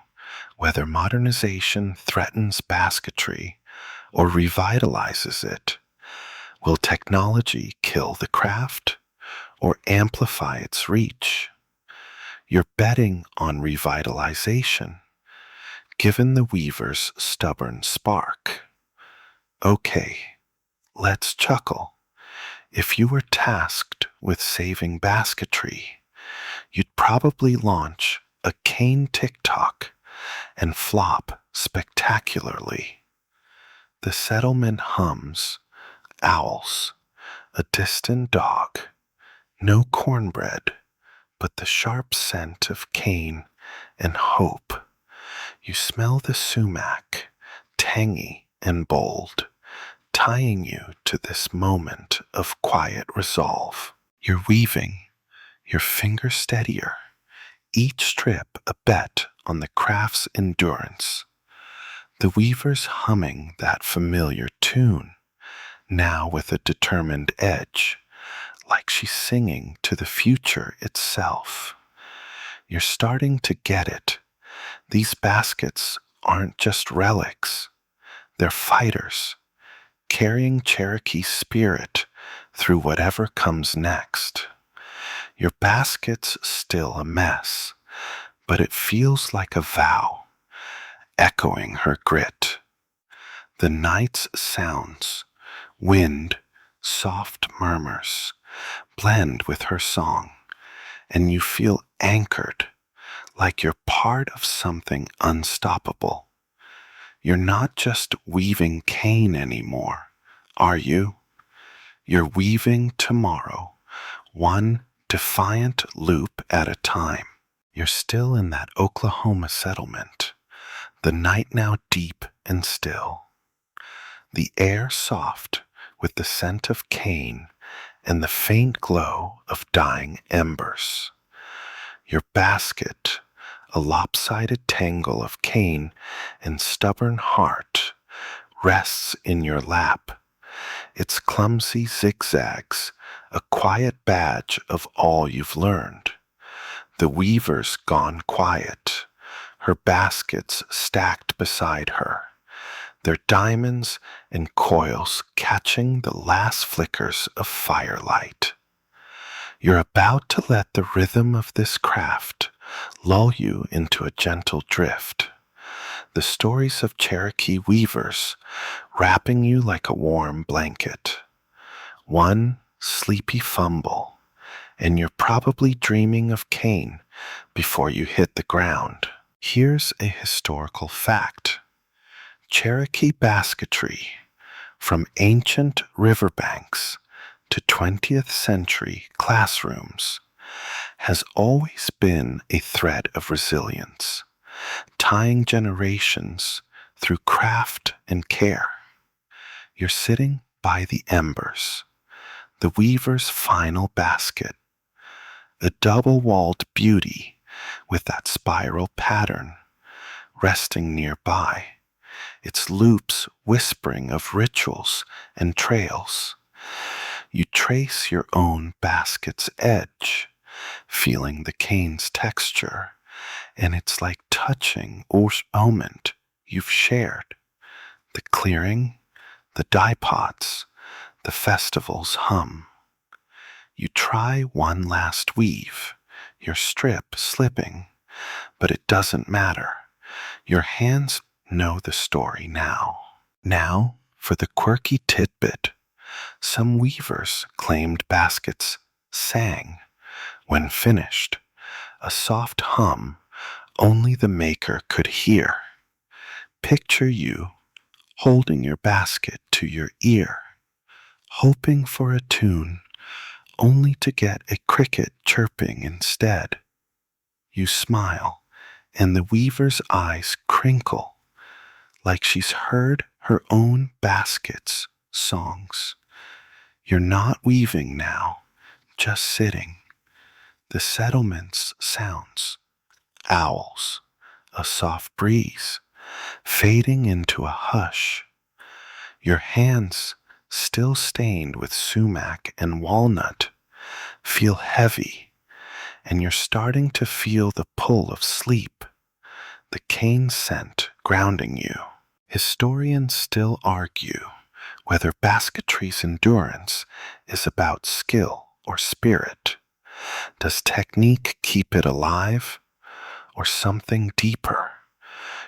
Speaker 1: whether modernization threatens basketry or revitalizes it. Will technology kill the craft or amplify its reach? You're betting on revitalization, given the weaver's stubborn spark. Okay, let's chuckle. If you were tasked with saving basketry, you'd probably launch a cane TikTok and flop spectacularly. The settlement hums, owls, a distant dog, no cornbread, but the sharp scent of cane and hope. You smell the sumac, tangy and bold, tying you to this moment of quiet resolve. You're weaving, your finger steadier, each strip a bet on the craft's endurance. The weaver's humming that familiar tune, now with a determined edge, like she's singing to the future itself. You're starting to get it. These baskets aren't just relics. They're fighters, carrying Cherokee spirit through whatever comes next. Your basket's still a mess, but it feels like a vow, echoing her grit. The night's sounds, wind, soft murmurs, blend with her song, and you feel anchored, like you're part of something unstoppable. You're not just weaving cane anymore, are you? You're weaving tomorrow, one defiant loop at a time. You're still in that Oklahoma settlement, the night now deep and still. The air soft with the scent of cane and the faint glow of dying embers. Your basket, a lopsided tangle of cane and stubborn heart, rests in your lap, its clumsy zigzags a quiet badge of all you've learned. The weaver's gone quiet, her baskets stacked beside her, their diamonds and coils catching the last flickers of firelight. You're about to let the rhythm of this craft lull you into a gentle drift. The stories of Cherokee weavers wrapping you like a warm blanket. One sleepy fumble, and you're probably dreaming of cane before you hit the ground. Here's a historical fact. Cherokee basketry, From ancient riverbanks to 20th century classrooms, has always been a thread of resilience, tying generations through craft and care. You're sitting by the embers, the weaver's final basket, a double-walled beauty with that spiral pattern resting nearby, its loops whispering of rituals and trails. You trace your own basket's edge, feeling the cane's texture, and it's like touching a moment you've shared. The clearing, the dye pots, the festival's hum. You try one last weave, your strip slipping, but it doesn't matter. Your hands know the story now. Now, for the quirky tidbit, some weavers claimed baskets sang, when finished, a soft hum only the maker could hear. Picture you holding your basket to your ear, hoping for a tune, only to get a cricket chirping instead. You smile, and the weaver's eyes crinkle, like she's heard her own basket's songs. You're not weaving now, just sitting. The settlement's sounds, owls, a soft breeze, fading into a hush. Your hands, still stained with sumac and walnut, feel heavy, and you're starting to feel the pull of sleep, the cane scent grounding you. Historians still argue whether basketry's endurance is about skill or spirit. Does technique keep it alive, or something deeper?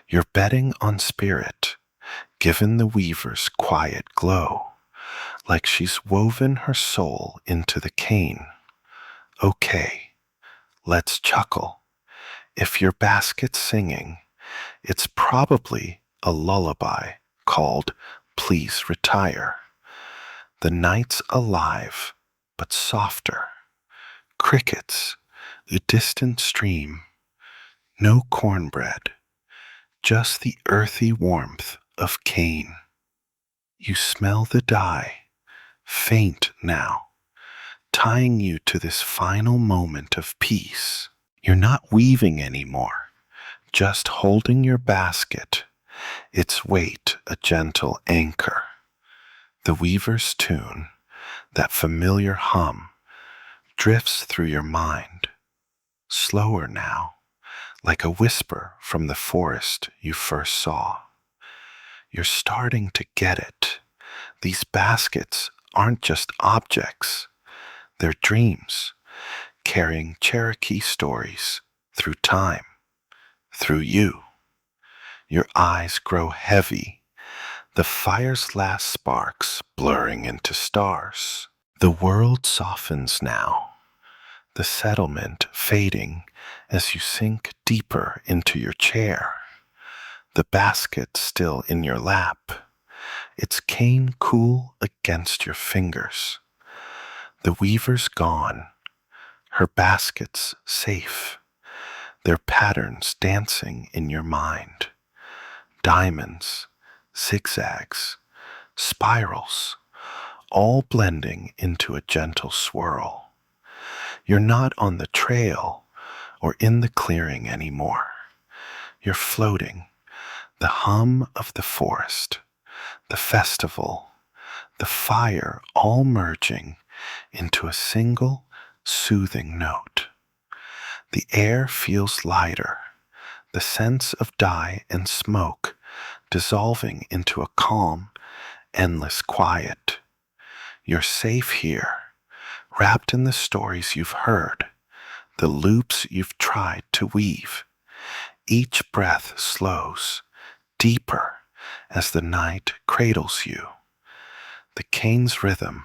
Speaker 1: You're betting on spirit, given the weaver's quiet glow, like she's woven her soul into the cane. Okay, let's chuckle. If your basket's singing, it's probably a lullaby called Please Retire. The night's alive, but softer. Crickets, a distant stream, no cornbread, just the earthy warmth of cane. You smell the dye, faint now, tying you to this final moment of peace. You're not weaving anymore, just holding your basket, its weight a gentle anchor. The weaver's tune, that familiar hum, drifts through your mind, slower now, like a whisper from the forest you first saw. You're starting to get it. These baskets aren't just objects, they're dreams, carrying Cherokee stories through time, through you. Your eyes grow heavy, the fire's last sparks blurring into stars. The world softens now, the settlement fading as you sink deeper into your chair. The basket still in your lap, its cane cool against your fingers. The weaver's gone, her basket's safe, their patterns dancing in your mind. Diamonds, zigzags, spirals, all blending into a gentle swirl. You're not on the trail or in the clearing anymore. You're floating, the hum of the forest, the festival, the fire all merging into a single soothing note. The air feels lighter, the sense of dye and smoke dissolving into a calm, endless quiet. You're safe here, wrapped in the stories you've heard, the loops you've tried to weave. Each breath slows, deeper, as the night cradles you. The cane's rhythm,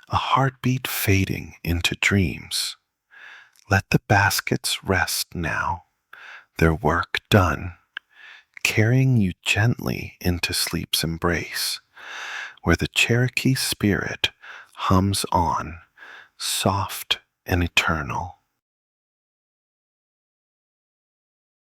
Speaker 1: a heartbeat fading into dreams. Let the baskets rest now, their work done, carrying you gently into sleep's embrace, where the Cherokee spirit hums on, soft and eternal.